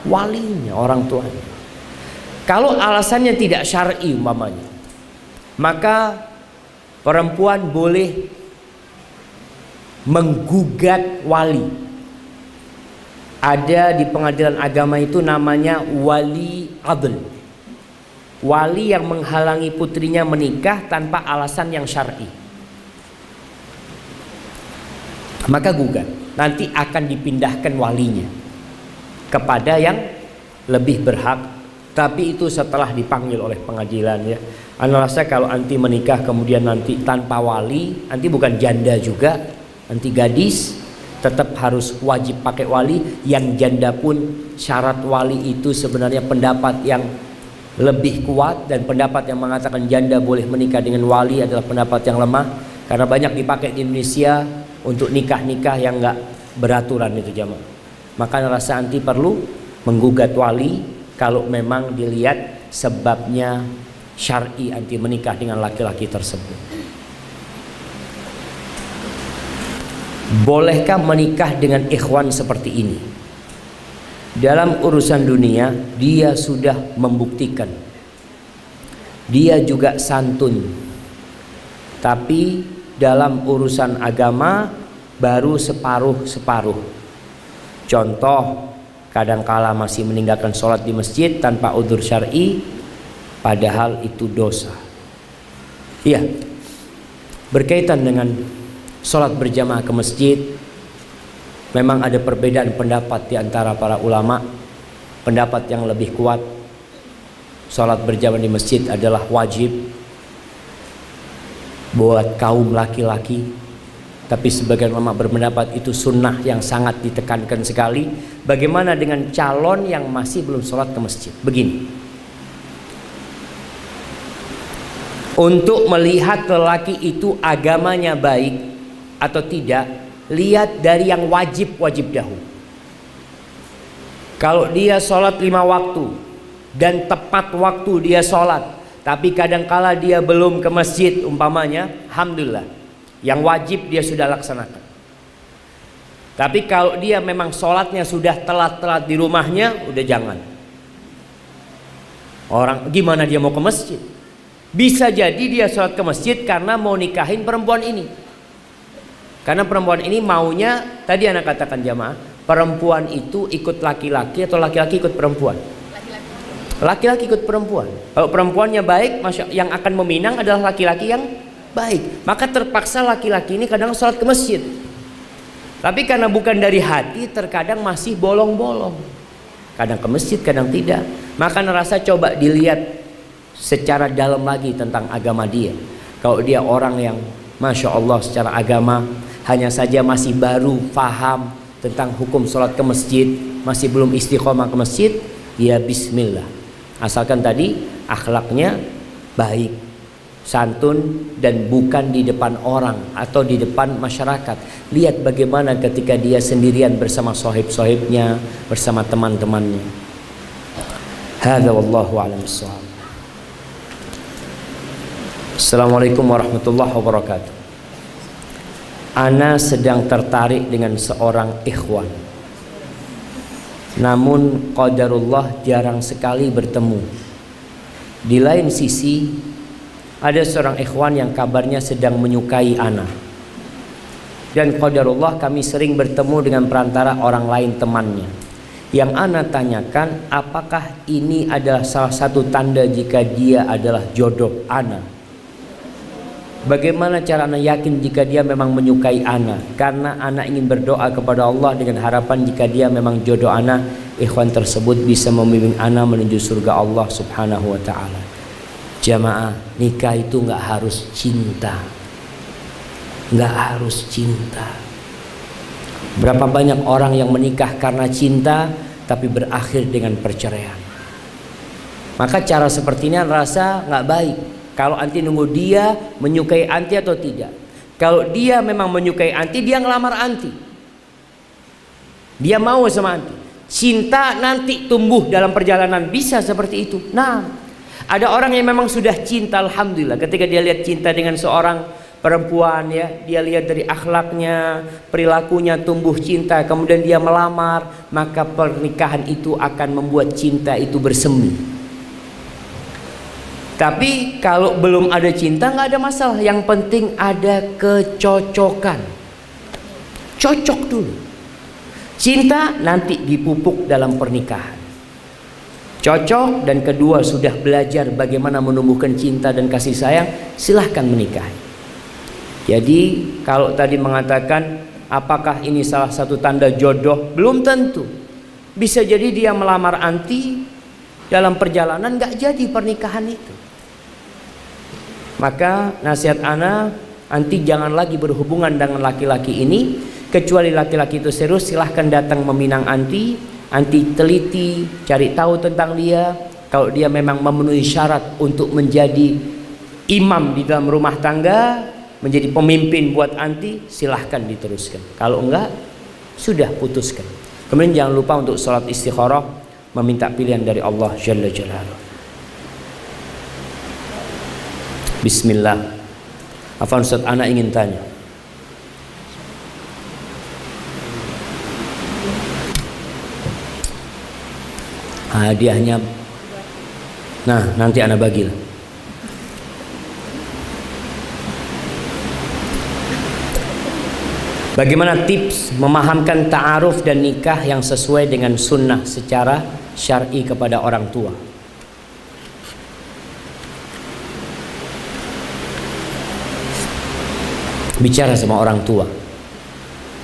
Walinya, orang tuanya. Kalau alasannya tidak syar'i umpamanya, maka perempuan boleh menggugat wali. Ada di pengadilan agama itu namanya wali adl. Wali yang menghalangi putrinya menikah tanpa alasan yang syar'i. Maka gugat, nanti akan dipindahkan walinya kepada yang lebih berhak. Tapi itu setelah dipanggil oleh pengadilan ya. Anda rasa kalau anti menikah kemudian nanti tanpa wali, nanti bukan janda juga, nanti gadis tetap harus wajib pakai wali. Yang janda pun syarat wali itu sebenarnya pendapat yang lebih kuat, dan pendapat yang mengatakan janda boleh menikah dengan wali adalah pendapat yang lemah, karena banyak dipakai di Indonesia untuk nikah-nikah yang enggak beraturan itu jamaah. Maka Anda rasa anti perlu menggugat wali kalau memang dilihat sebabnya syar'i anti menikah dengan laki-laki tersebut. Bolehkah menikah dengan ikhwan seperti ini? Dalam urusan dunia dia sudah membuktikan dia juga santun, tapi dalam urusan agama baru separuh-separuh. Contoh, kadangkala masih meninggalkan sholat di masjid tanpa udzur syar'i, padahal itu dosa. Iya, berkaitan dengan sholat berjamaah ke masjid, memang ada perbedaan pendapat di antara para ulama. Pendapat yang lebih kuat, sholat berjamaah di masjid adalah wajib buat kaum laki-laki. Tapi sebagian ulama berpendapat itu sunnah yang sangat ditekankan sekali. Bagaimana dengan calon yang masih belum sholat ke masjid? Begini, untuk melihat lelaki itu agamanya baik atau tidak, lihat dari yang wajib-wajib dahulu. Kalau dia sholat 5 waktu dan tepat waktu dia sholat, tapi kadangkala dia belum ke masjid umpamanya, alhamdulillah, yang wajib dia sudah laksanakan. Tapi kalau dia memang sholatnya sudah telat-telat di rumahnya, udah jangan. Orang gimana dia mau ke masjid? Bisa jadi dia sholat ke masjid karena mau nikahin perempuan ini. Karena perempuan ini maunya, tadi anak katakan jamaah, perempuan itu ikut laki-laki atau laki-laki ikut perempuan? Laki-laki ikut perempuan. Kalau perempuannya baik, yang akan meminang adalah laki-laki yang baik. Maka terpaksa laki-laki ini kadang sholat ke masjid. Tapi karena bukan dari hati, terkadang masih bolong-bolong. Kadang ke masjid, kadang tidak. Maka ngerasa coba dilihat secara dalam lagi tentang agama dia. Kalau dia orang yang Masya Allah secara agama, hanya saja masih baru paham tentang hukum sholat ke masjid, masih belum istiqomah ke masjid, ya bismillah. Asalkan tadi akhlaknya baik, santun, dan bukan di depan orang atau di depan masyarakat. Lihat bagaimana ketika dia sendirian bersama sohib-sohibnya, bersama teman-temannya. Hadza wallahu a'lam bissawab. Assalamualaikum warahmatullahi wabarakatuh. Ana sedang tertarik dengan seorang ikhwan, namun qadarullah jarang sekali bertemu. Di lain sisi, ada seorang ikhwan yang kabarnya sedang menyukai ana, dan qadarullah kami sering bertemu dengan perantara orang lain temannya. Yang ana tanyakan, apakah ini adalah salah satu tanda jika dia adalah jodoh ana? Bagaimana cara ana yakin jika dia memang menyukai ana? Karena ana ingin berdoa kepada Allah dengan harapan jika dia memang jodoh ana, ikhwan tersebut bisa membimbing ana menuju surga Allah subhanahu wa ta'ala. Jamaah, nikah itu nggak harus cinta, nggak harus cinta. Berapa banyak orang yang menikah karena cinta tapi berakhir dengan perceraian. Maka cara seperti ini rasa nggak baik. Kalau anti nunggu dia menyukai anti atau tidak. Kalau dia memang menyukai anti, dia ngelamar anti, dia mau sama anti. Cinta nanti tumbuh dalam perjalanan, bisa seperti itu. Nah, ada orang yang memang sudah cinta, alhamdulillah, ketika dia lihat cinta dengan seorang perempuan, ya, dia lihat dari akhlaknya, perilakunya, tumbuh cinta, kemudian dia melamar, maka pernikahan itu akan membuat cinta itu bersemi. Tapi kalau belum ada cinta nggak ada masalah, yang penting ada kecocokan. Cocok dulu. Cinta nanti dipupuk dalam pernikahan. Cocok, dan kedua sudah belajar bagaimana menumbuhkan cinta dan kasih sayang, silahkan menikah. Jadi kalau tadi mengatakan apakah ini salah satu tanda jodoh, belum tentu. Bisa jadi dia melamar anti, dalam perjalanan nggak jadi pernikahan itu. Maka nasihat ana, anti jangan lagi berhubungan dengan laki-laki ini, kecuali laki-laki itu serius, silahkan datang meminang anti. Anti teliti, cari tahu tentang dia. Kalau dia memang memenuhi syarat untuk menjadi imam di dalam rumah tangga, menjadi pemimpin buat anti, silahkan diteruskan. Kalau enggak, sudah putuskan. Kemudian jangan lupa untuk sholat istikharah, meminta pilihan dari Allah Jalla Jalaluhu. Bismillah. Afwan Ustaz, anak ingin tanya. Hadiahnya, nah nanti anak bagilah. Bagaimana tips memahamkan ta'aruf dan nikah yang sesuai dengan sunnah secara syar'i kepada orang tua? Bicara sama orang tua.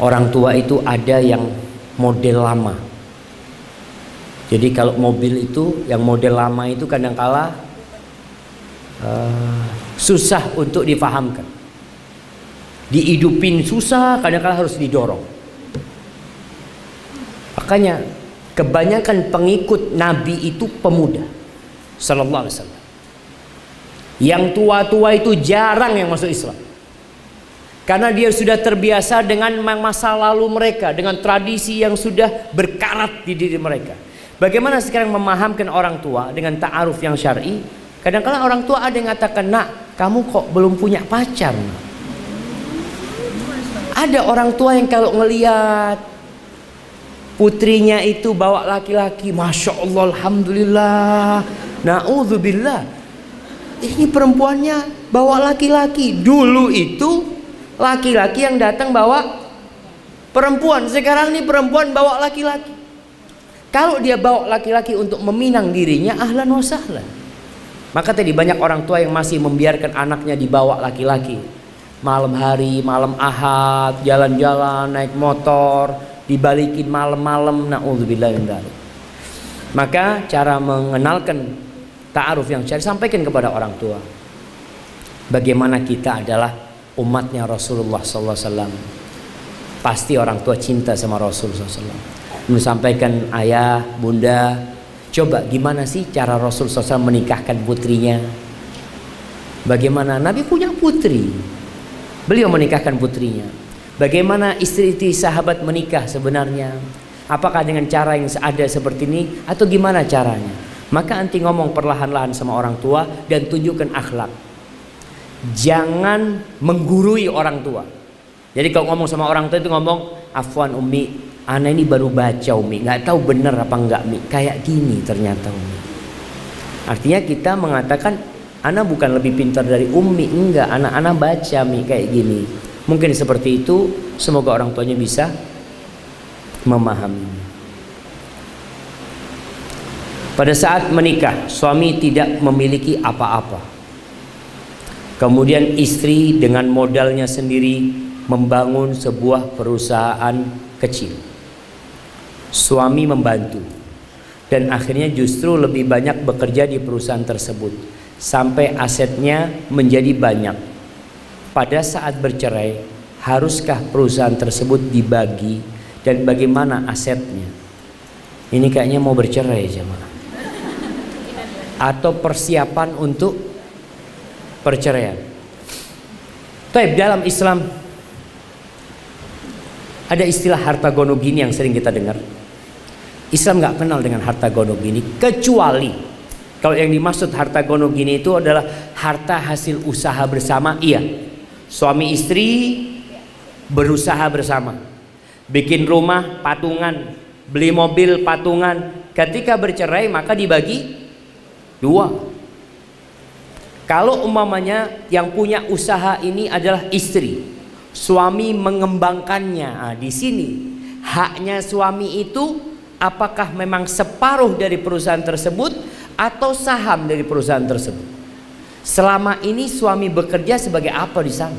Orang tua itu ada yang model lama. Jadi kalau mobil itu yang model lama itu kadangkala susah untuk difahamkan. Dihidupin susah, kadang-kadang harus didorong. Makanya kebanyakan pengikut Nabi itu pemuda sallallahu alaihi wasallam. Yang tua-tua itu jarang yang masuk Islam. Karena dia sudah terbiasa dengan masa lalu mereka, dengan tradisi yang sudah berkarat di diri mereka. Bagaimana sekarang memahamkan orang tua dengan ta'aruf yang syar'i? Kadang-kadang orang tua ada yang mengatakan, "Nak, kamu kok belum punya pacar?" Ada orang tua yang kalau ngelihat putrinya itu bawa laki-laki, Masya Allah, Alhamdulillah, na'udzubillah, ini perempuannya bawa laki-laki. Dulu itu laki-laki yang datang bawa perempuan, sekarang ini perempuan bawa laki-laki. Kalau dia bawa laki-laki untuk meminang dirinya, ahlan wa sahlan. Maka tadi banyak orang tua yang masih membiarkan anaknya dibawa laki-laki. Malam hari, malam ahad, jalan-jalan, naik motor, dibalikin malam-malam, na'udzubillah min dzalik. Maka cara mengenalkan ta'aruf yang syar'i, sampaikan kepada orang tua. Bagaimana kita adalah umatnya Rasulullah SAW. Pasti orang tua cinta sama Rasulullah SAW. Menyampaikan, ayah, bunda, coba gimana sih cara Rasulullah SAW menikahkan putrinya? Bagaimana Nabi punya putri, beliau menikahkan putrinya. Bagaimana istri-istri sahabat menikah sebenarnya? Apakah dengan cara yang ada seperti ini atau gimana caranya? Maka anti ngomong perlahan-lahan sama orang tua dan tunjukkan akhlak. Jangan menggurui orang tua. Jadi kalau ngomong sama orang tua itu ngomong, "Afwan Umi, ana ini baru baca Umi, nggak tahu benar apa enggak Mi, kayak gini ternyata Umi." Artinya kita mengatakan, "Ana bukan lebih pintar dari Umi, enggak, anak-anak baca Mi kayak gini." Mungkin seperti itu, semoga orang tuanya bisa memahami. Pada saat menikah, suami tidak memiliki apa-apa. Kemudian istri dengan modalnya sendiri membangun sebuah perusahaan kecil. Suami membantu. Dan akhirnya justru lebih banyak bekerja di perusahaan tersebut. Sampai asetnya menjadi banyak. Pada saat bercerai, haruskah perusahaan tersebut dibagi dan bagaimana asetnya? Ini kayaknya mau bercerai jemaah. Atau persiapan untuk perceraian. Tapi dalam Islam ada istilah harta gono gini yang sering kita dengar. Islam nggak kenal dengan harta gono gini, kecuali kalau yang dimaksud harta gono gini itu adalah harta hasil usaha bersama. Iya, suami istri berusaha bersama, bikin rumah patungan, beli mobil patungan. Ketika bercerai maka dibagi dua. Kalau umpamanya yang punya usaha ini adalah istri, suami mengembangkannya. Nah, di sini haknya suami itu apakah memang separuh dari perusahaan tersebut atau saham dari perusahaan tersebut. Selama ini suami bekerja sebagai apa di sana?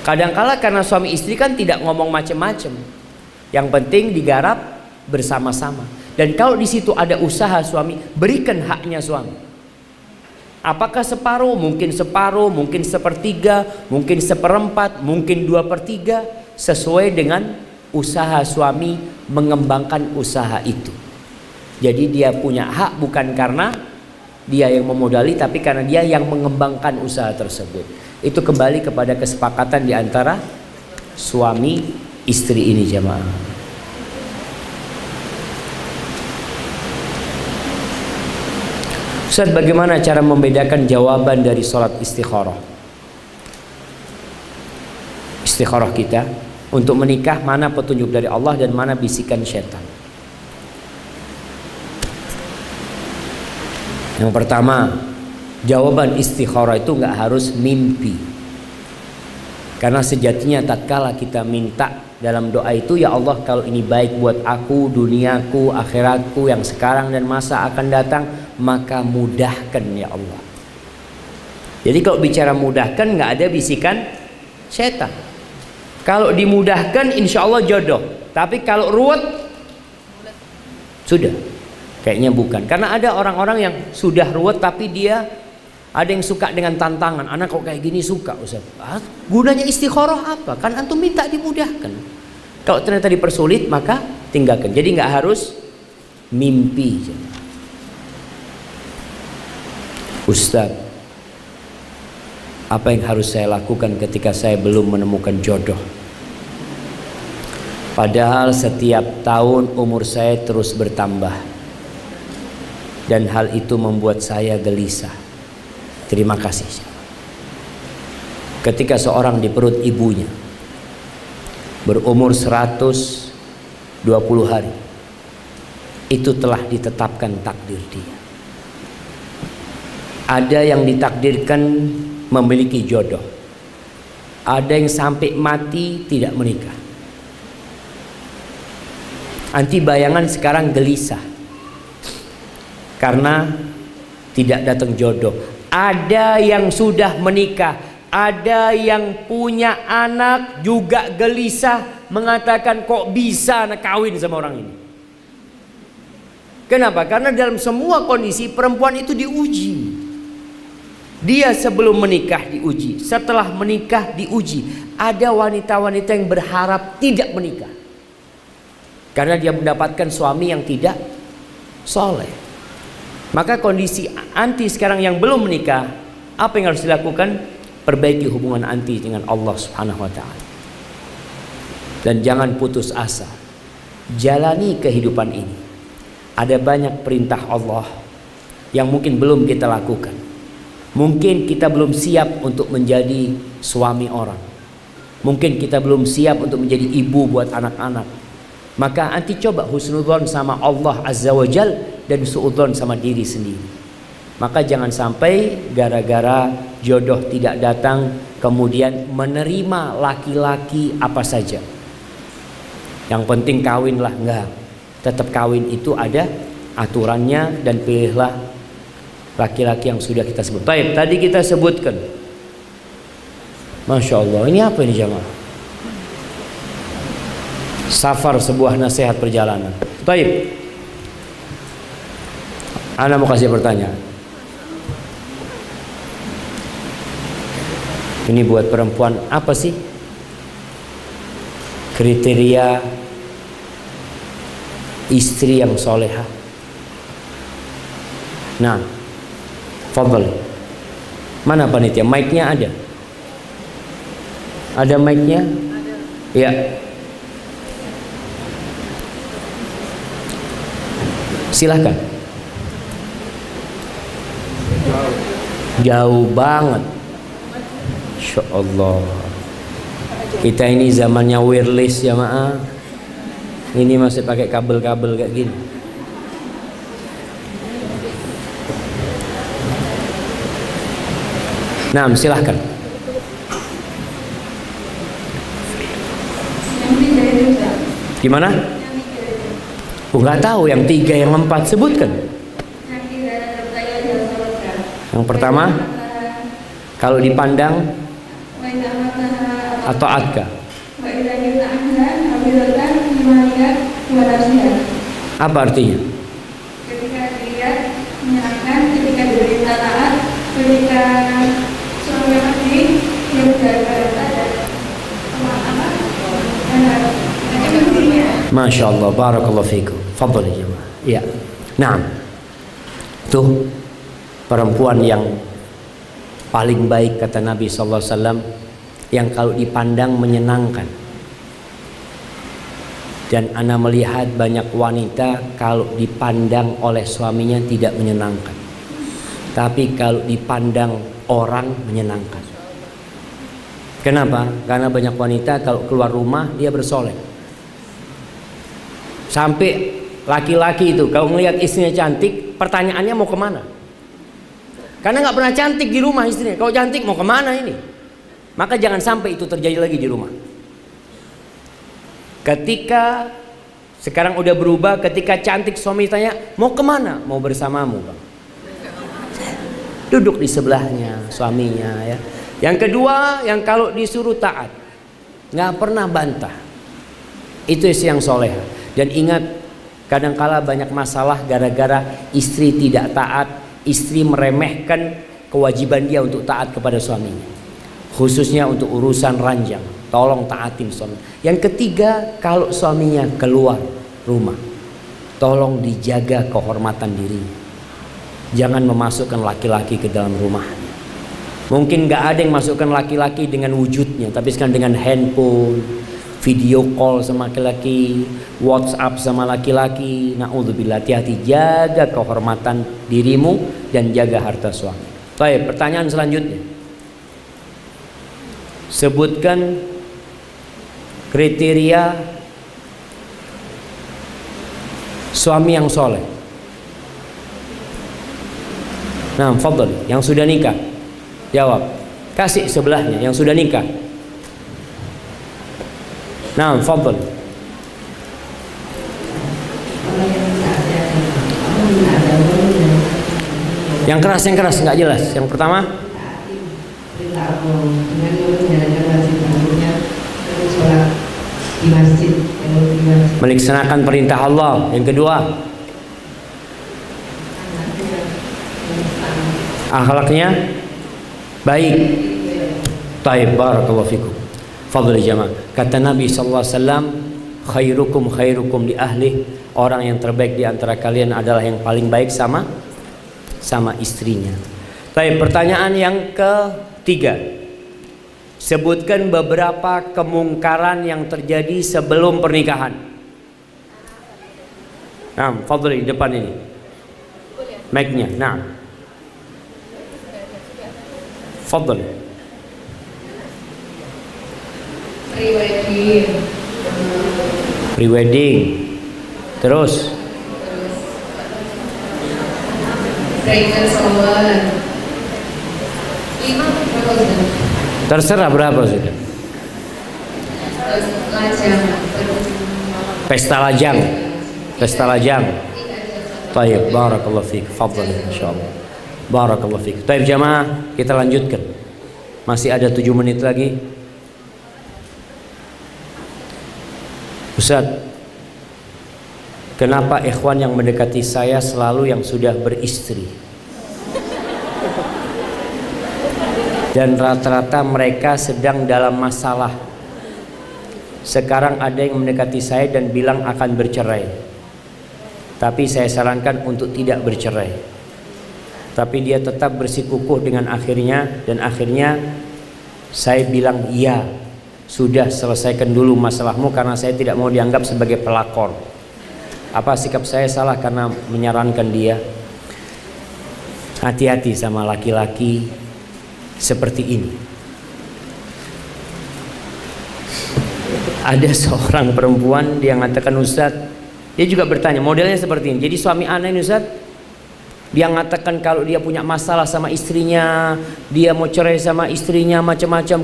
Kadangkala karena suami istri kan tidak ngomong macam-macam. Yang penting digarap bersama-sama. Dan kalau di situ ada usaha suami, berikan haknya suami. Apakah separuh, mungkin sepertiga, mungkin seperempat, mungkin 2/3, sesuai dengan usaha suami mengembangkan usaha itu. Jadi dia punya hak bukan karena dia yang memodali, tapi karena dia yang mengembangkan usaha tersebut. Itu kembali kepada kesepakatan di antara suami istri ini jemaah. Ustaz, bagaimana cara membedakan jawaban dari sholat istikharah? Istikharah kita untuk menikah, mana petunjuk dari Allah dan mana bisikan syaitan? Yang pertama, jawaban istikharah itu nggak harus mimpi. Karena sejatinya tatkala kita minta dalam doa itu, ya Allah, kalau ini baik buat aku, duniaku, akhiratku yang sekarang dan masa akan datang, maka mudahkan ya Allah. Jadi kalau bicara mudahkan, nggak ada bisikan setan. Kalau dimudahkan insya Allah jodoh. Tapi kalau ruwet, sudah, kayaknya bukan. Karena ada orang-orang yang sudah ruwet tapi dia ada yang suka dengan tantangan. Anak kok kayak gini suka, Ustaz. Gunanya istikharah apa? Kan antum minta dimudahkan. Kalau ternyata dipersulit, maka tinggalkan. Jadi nggak harus mimpi. Ustaz, apa yang harus saya lakukan ketika saya belum menemukan jodoh? Padahal setiap tahun umur saya terus bertambah, dan hal itu membuat saya gelisah. Terima kasih. Ketika seorang di perut ibunya berumur 120 hari, itu telah ditetapkan takdir dia. Ada yang ditakdirkan memiliki jodoh, ada yang sampai mati tidak menikah. Anti bayangan sekarang gelisah karena tidak datang jodoh. Ada yang sudah menikah, ada yang punya anak juga gelisah, mengatakan kok bisa anak kawin sama orang ini. Kenapa? Karena dalam semua kondisi perempuan itu diuji. Dia sebelum menikah diuji, setelah menikah diuji. Ada wanita-wanita yang berharap tidak menikah karena dia mendapatkan suami yang tidak soleh. Maka kondisi anti sekarang yang belum menikah, apa yang harus dilakukan? Perbaiki hubungan anti dengan Allah Subhanahu wa ta'ala. Dan jangan putus asa. Jalani kehidupan ini. Ada banyak perintah Allah yang mungkin belum kita lakukan. Mungkin kita belum siap untuk menjadi suami orang. Mungkin kita belum siap untuk menjadi ibu buat anak-anak. Maka anti coba husnudzon sama Allah Azza wa Jal dan suudzon sama diri sendiri. Maka jangan sampai gara-gara jodoh tidak datang kemudian menerima laki-laki apa saja. Yang penting kawinlah, enggak. Tetap kawin itu ada aturannya dan pilihlah laki-laki yang sudah kita sebut. Baik, tadi kita sebutkan. Masya Allah, ini apa ini jamaah? Safar, sebuah nasihat perjalanan. Baik, Ana mau kasih pertanyaan. Ini buat perempuan, apa sih kriteria istri yang soleha? Nah, fadhal. Mana panitia? Mic-nya ada? Ada mic-nya? Ya. Silahkan. Jauh banget. Insya Allah. Kita ini zamannya wireless jamaah. Ini masih pakai kabel-kabel kayak gini. Nah, silahkan. Gimana? Nggak tahu, yang 3, yang 4 sebutkan. Yang pertama, kalau dipandang atau adka. Apa artinya? Ketika dilihat menyenangkan, ketika diberita taat, ketika suami pergi, dia berjaga dan Masya Allah, barakallahu fikum. Fadhal ya jemaah. Ya. Nah, tuh perempuan yang paling baik kata Nabi sallallahu alaihi wasallam, yang kalau dipandang menyenangkan. Dan ana melihat banyak wanita kalau dipandang oleh suaminya tidak menyenangkan. tapi kalau dipandang orang menyenangkan. Kenapa? Karena banyak wanita kalau keluar rumah dia bersolek. Sampai laki-laki itu kalau melihat istrinya cantik, pertanyaannya mau kemana? Karena nggak pernah cantik di rumah istrinya. Kalau cantik mau kemana ini? Maka jangan sampai itu terjadi lagi di rumah. Ketika sekarang udah berubah, ketika cantik suami tanya mau kemana? Mau bersamamu, Bang. Duduk di sebelahnya suaminya ya. Yang kedua, yang kalau disuruh taat, nggak pernah bantah. Itu istri yang soleha. Dan ingat, kadangkala banyak masalah gara-gara istri tidak taat, istri meremehkan kewajiban dia untuk taat kepada suaminya. Khususnya untuk urusan ranjang, tolong taatin suami. Yang ketiga, kalau suaminya keluar rumah, tolong dijaga kehormatan dirinya. Jangan memasukkan laki-laki ke dalam rumah. Mungkin gak ada yang masukkan laki-laki dengan wujudnya, tapi sekarang dengan handphone, video call sama laki-laki, WhatsApp sama laki-laki. Na'udzubillah, hati-hati, jaga kehormatan dirimu dan jaga harta suami. Baik, pertanyaan selanjutnya. Sebutkan kriteria suami yang soleh. Nah, fadhal, yang sudah nikah. Jawab. Kasih sebelahnya yang sudah nikah. Nah, fadhal. Yang keras, nggak jelas. Yang pertama, melaksanakan perintah Allah. Yang kedua, akhlaknya baik. Taib, barakallahu fikum. Fadhil jamaah. Kata Nabi sallallahu alaihi wasallam, khairukum li ahli. Orang yang terbaik di antara kalian adalah yang paling baik sama istrinya. Taib, pertanyaan yang ketiga. Sebutkan beberapa kemungkaran yang terjadi sebelum pernikahan. Nah, fadhil di depan ini. Mic-nya. Nah. Fadhil. Prewedding. Terus terserah berapa sudah. Pesta lajang. Taib, barakallahu fiik. Fadhil insyaallah. Barakallahu fiik. Taib jamaah, kita lanjutkan. Masih ada 7 menit lagi. Ustaz, kenapa ikhwan yang mendekati saya selalu yang sudah beristri? Dan rata-rata mereka sedang dalam masalah. Sekarang ada yang mendekati saya dan bilang akan bercerai. Tapi saya sarankan untuk tidak bercerai. Tapi dia tetap bersikukuh dengan akhirnya. Dan akhirnya saya bilang iya, sudah selesaikan dulu masalahmu karena saya tidak mau dianggap sebagai pelakor. Apa sikap saya salah karena menyarankan dia? Hati-hati sama laki-laki seperti ini. Ada seorang perempuan dia mengatakan, Ustaz, dia juga bertanya modelnya seperti ini. Jadi suami anak ini, Ustaz, dia mengatakan kalau dia punya masalah sama istrinya, dia mau cerai sama istrinya macam-macam,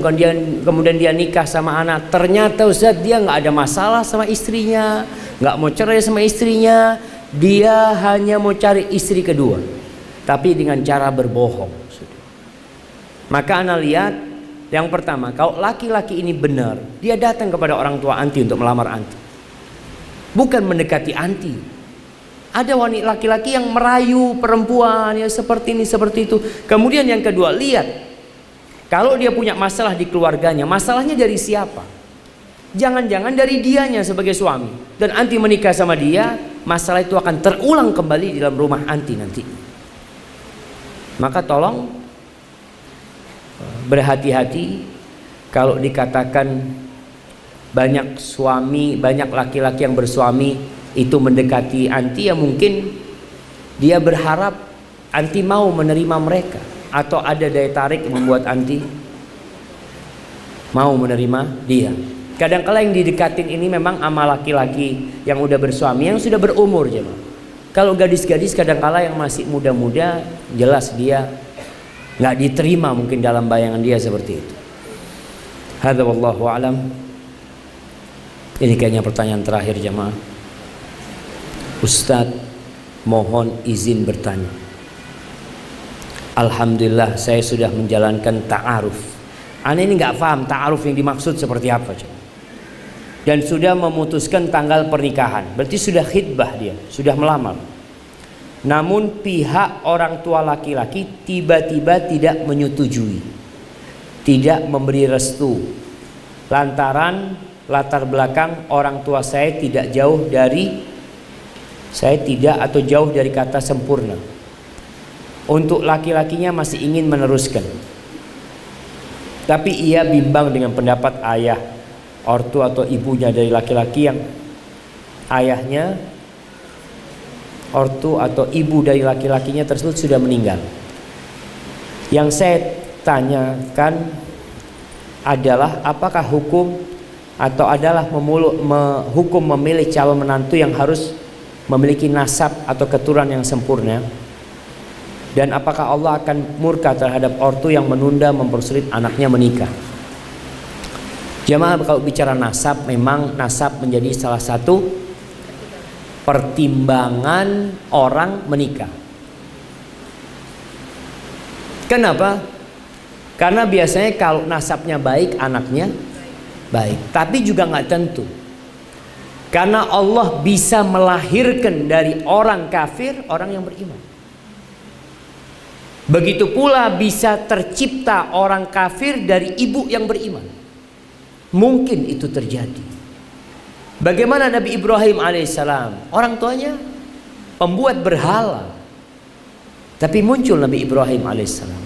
kemudian dia nikah sama anak. Ternyata Ustaz, dia nggak ada masalah sama istrinya, nggak mau cerai sama istrinya, dia hanya mau cari istri kedua, tapi dengan cara berbohong. Maka ana lihat, yang pertama, kalau laki-laki ini benar, dia datang kepada orang tua anti untuk melamar anti, bukan mendekati anti. Ada wanita laki-laki yang merayu perempuan ya seperti ini seperti itu. Kemudian yang kedua, lihat kalau dia punya masalah di keluarganya, masalahnya dari siapa? Jangan-jangan dari dianya sebagai suami. Dan anti menikah sama dia, masalah itu akan terulang kembali di dalam rumah anti nanti. Maka tolong berhati-hati kalau dikatakan banyak suami, banyak laki-laki yang bersuami itu mendekati anti, ya mungkin dia berharap Anti mau menerima mereka? Atau ada daya tarik yang membuat anti mau menerima dia? Kadang-kala yang didekatin ini memang sama laki-laki yang udah bersuami, yang sudah berumur jemaah. Kalau gadis-gadis kadang-kala yang masih muda-muda, jelas dia nggak diterima mungkin dalam bayangan dia seperti itu. Hadza wallahu alam. Ini kayaknya pertanyaan terakhir jemaah. Ustadz, mohon izin bertanya. Alhamdulillah saya sudah menjalankan ta'aruf. Ana ini nggak paham ta'aruf yang dimaksud seperti apa, dan sudah memutuskan tanggal pernikahan. Berarti sudah khitbah dia, sudah melamar. Namun pihak orang tua laki-laki tiba-tiba tidak menyetujui, tidak memberi restu, lantaran latar belakang orang tua saya tidak jauh dari, saya tidak atau jauh dari kata sempurna. Untuk laki-lakinya masih ingin meneruskan, tapi ia bimbang dengan pendapat ayah, ortu atau ibunya dari laki-laki yang ayahnya, ortu atau ibu dari laki-lakinya tersebut sudah meninggal. Yang saya tanyakan adalah apakah hukum atau adalah hukum memilih calon menantu yang harus memiliki nasab atau keturunan yang sempurna, dan apakah Allah akan murka terhadap ortu yang menunda mempersulit anaknya menikah. Jamaah, kalau bicara nasab, memang nasab menjadi salah satu pertimbangan orang menikah. Kenapa? Karena biasanya kalau nasabnya baik, anaknya baik. Tapi juga nggak tentu. Karena Allah bisa melahirkan dari orang kafir orang yang beriman. Begitu pula bisa tercipta orang kafir dari ibu yang beriman. Mungkin itu terjadi. Bagaimana Nabi Ibrahim alaihissalam, orang tuanya pembuat berhala, tapi muncul Nabi Ibrahim alaihissalam.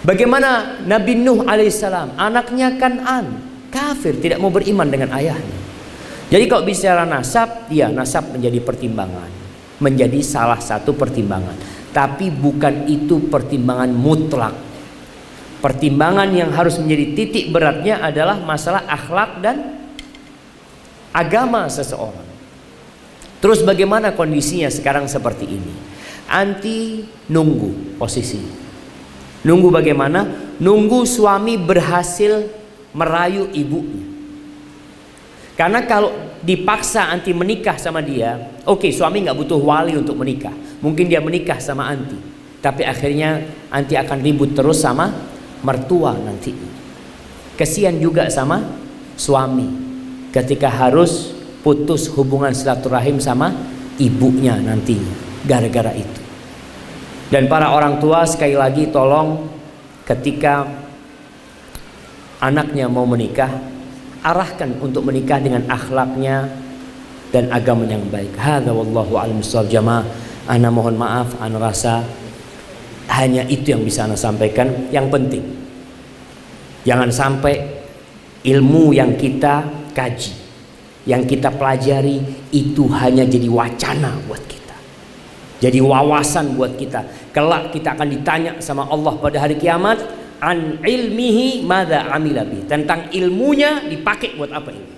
Bagaimana Nabi Nuh alaihissalam, anaknya Kan'an, kafir, tidak mau beriman dengan ayahnya. Jadi kalau bicara nasab, ya nasab menjadi pertimbangan, menjadi salah satu pertimbangan. Tapi bukan itu pertimbangan mutlak. Pertimbangan yang harus menjadi titik beratnya adalah masalah akhlak dan agama seseorang. Terus bagaimana kondisinya sekarang seperti ini? Anti nunggu posisi. Nunggu bagaimana? Nunggu suami berhasil merayu ibunya. Karena kalau dipaksa anti menikah sama dia, oke, suami nggak butuh wali untuk menikah. Mungkin dia menikah sama anti, tapi akhirnya anti akan ribut terus sama mertua nanti. Kesian juga sama suami ketika harus putus hubungan silaturahim sama ibunya nantinya gara-gara itu. Dan para orang tua sekali lagi tolong, ketika anaknya mau menikah, arahkan untuk menikah dengan akhlaknya dan agama yang baik. Hadza wallahu a'lam bissawab. Jamaah, ana mohon maaf, ana rasa hanya itu yang bisa ana sampaikan. Yang penting jangan sampai ilmu yang kita kaji, yang kita pelajari itu hanya jadi wacana buat kita, jadi wawasan buat kita. Kelak kita akan ditanya sama Allah pada hari kiamat, an ilmihi madza amila bi, tentang ilmunya dipakai buat apa ini.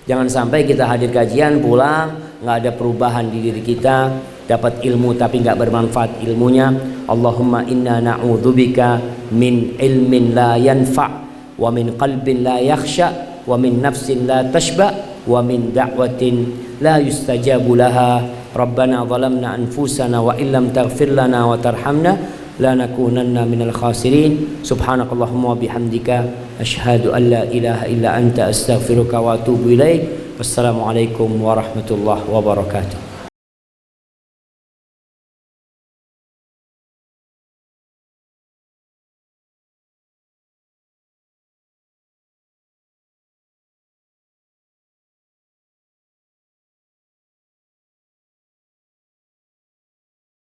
Jangan sampai kita hadir kajian pulang nggak ada perubahan di diri kita, dapat ilmu tapi nggak bermanfaat ilmunya. Allahumma inna na'udzubika min ilmin la yanfa' wa min qalbin la yakhsha wa min nafsin la tashba wa min da'watin la yustajabu laha. Rabbana zalamna anfusana wa illam taghfir lana wa tarhamna lanakunanna minal khasirin. Subhanakallahumma wa bihamdika asyhadu an la ilaha illa anta astaghfiruka wa atubu ilaik. Wassalamualaikum warahmatullahi wabarakatuh.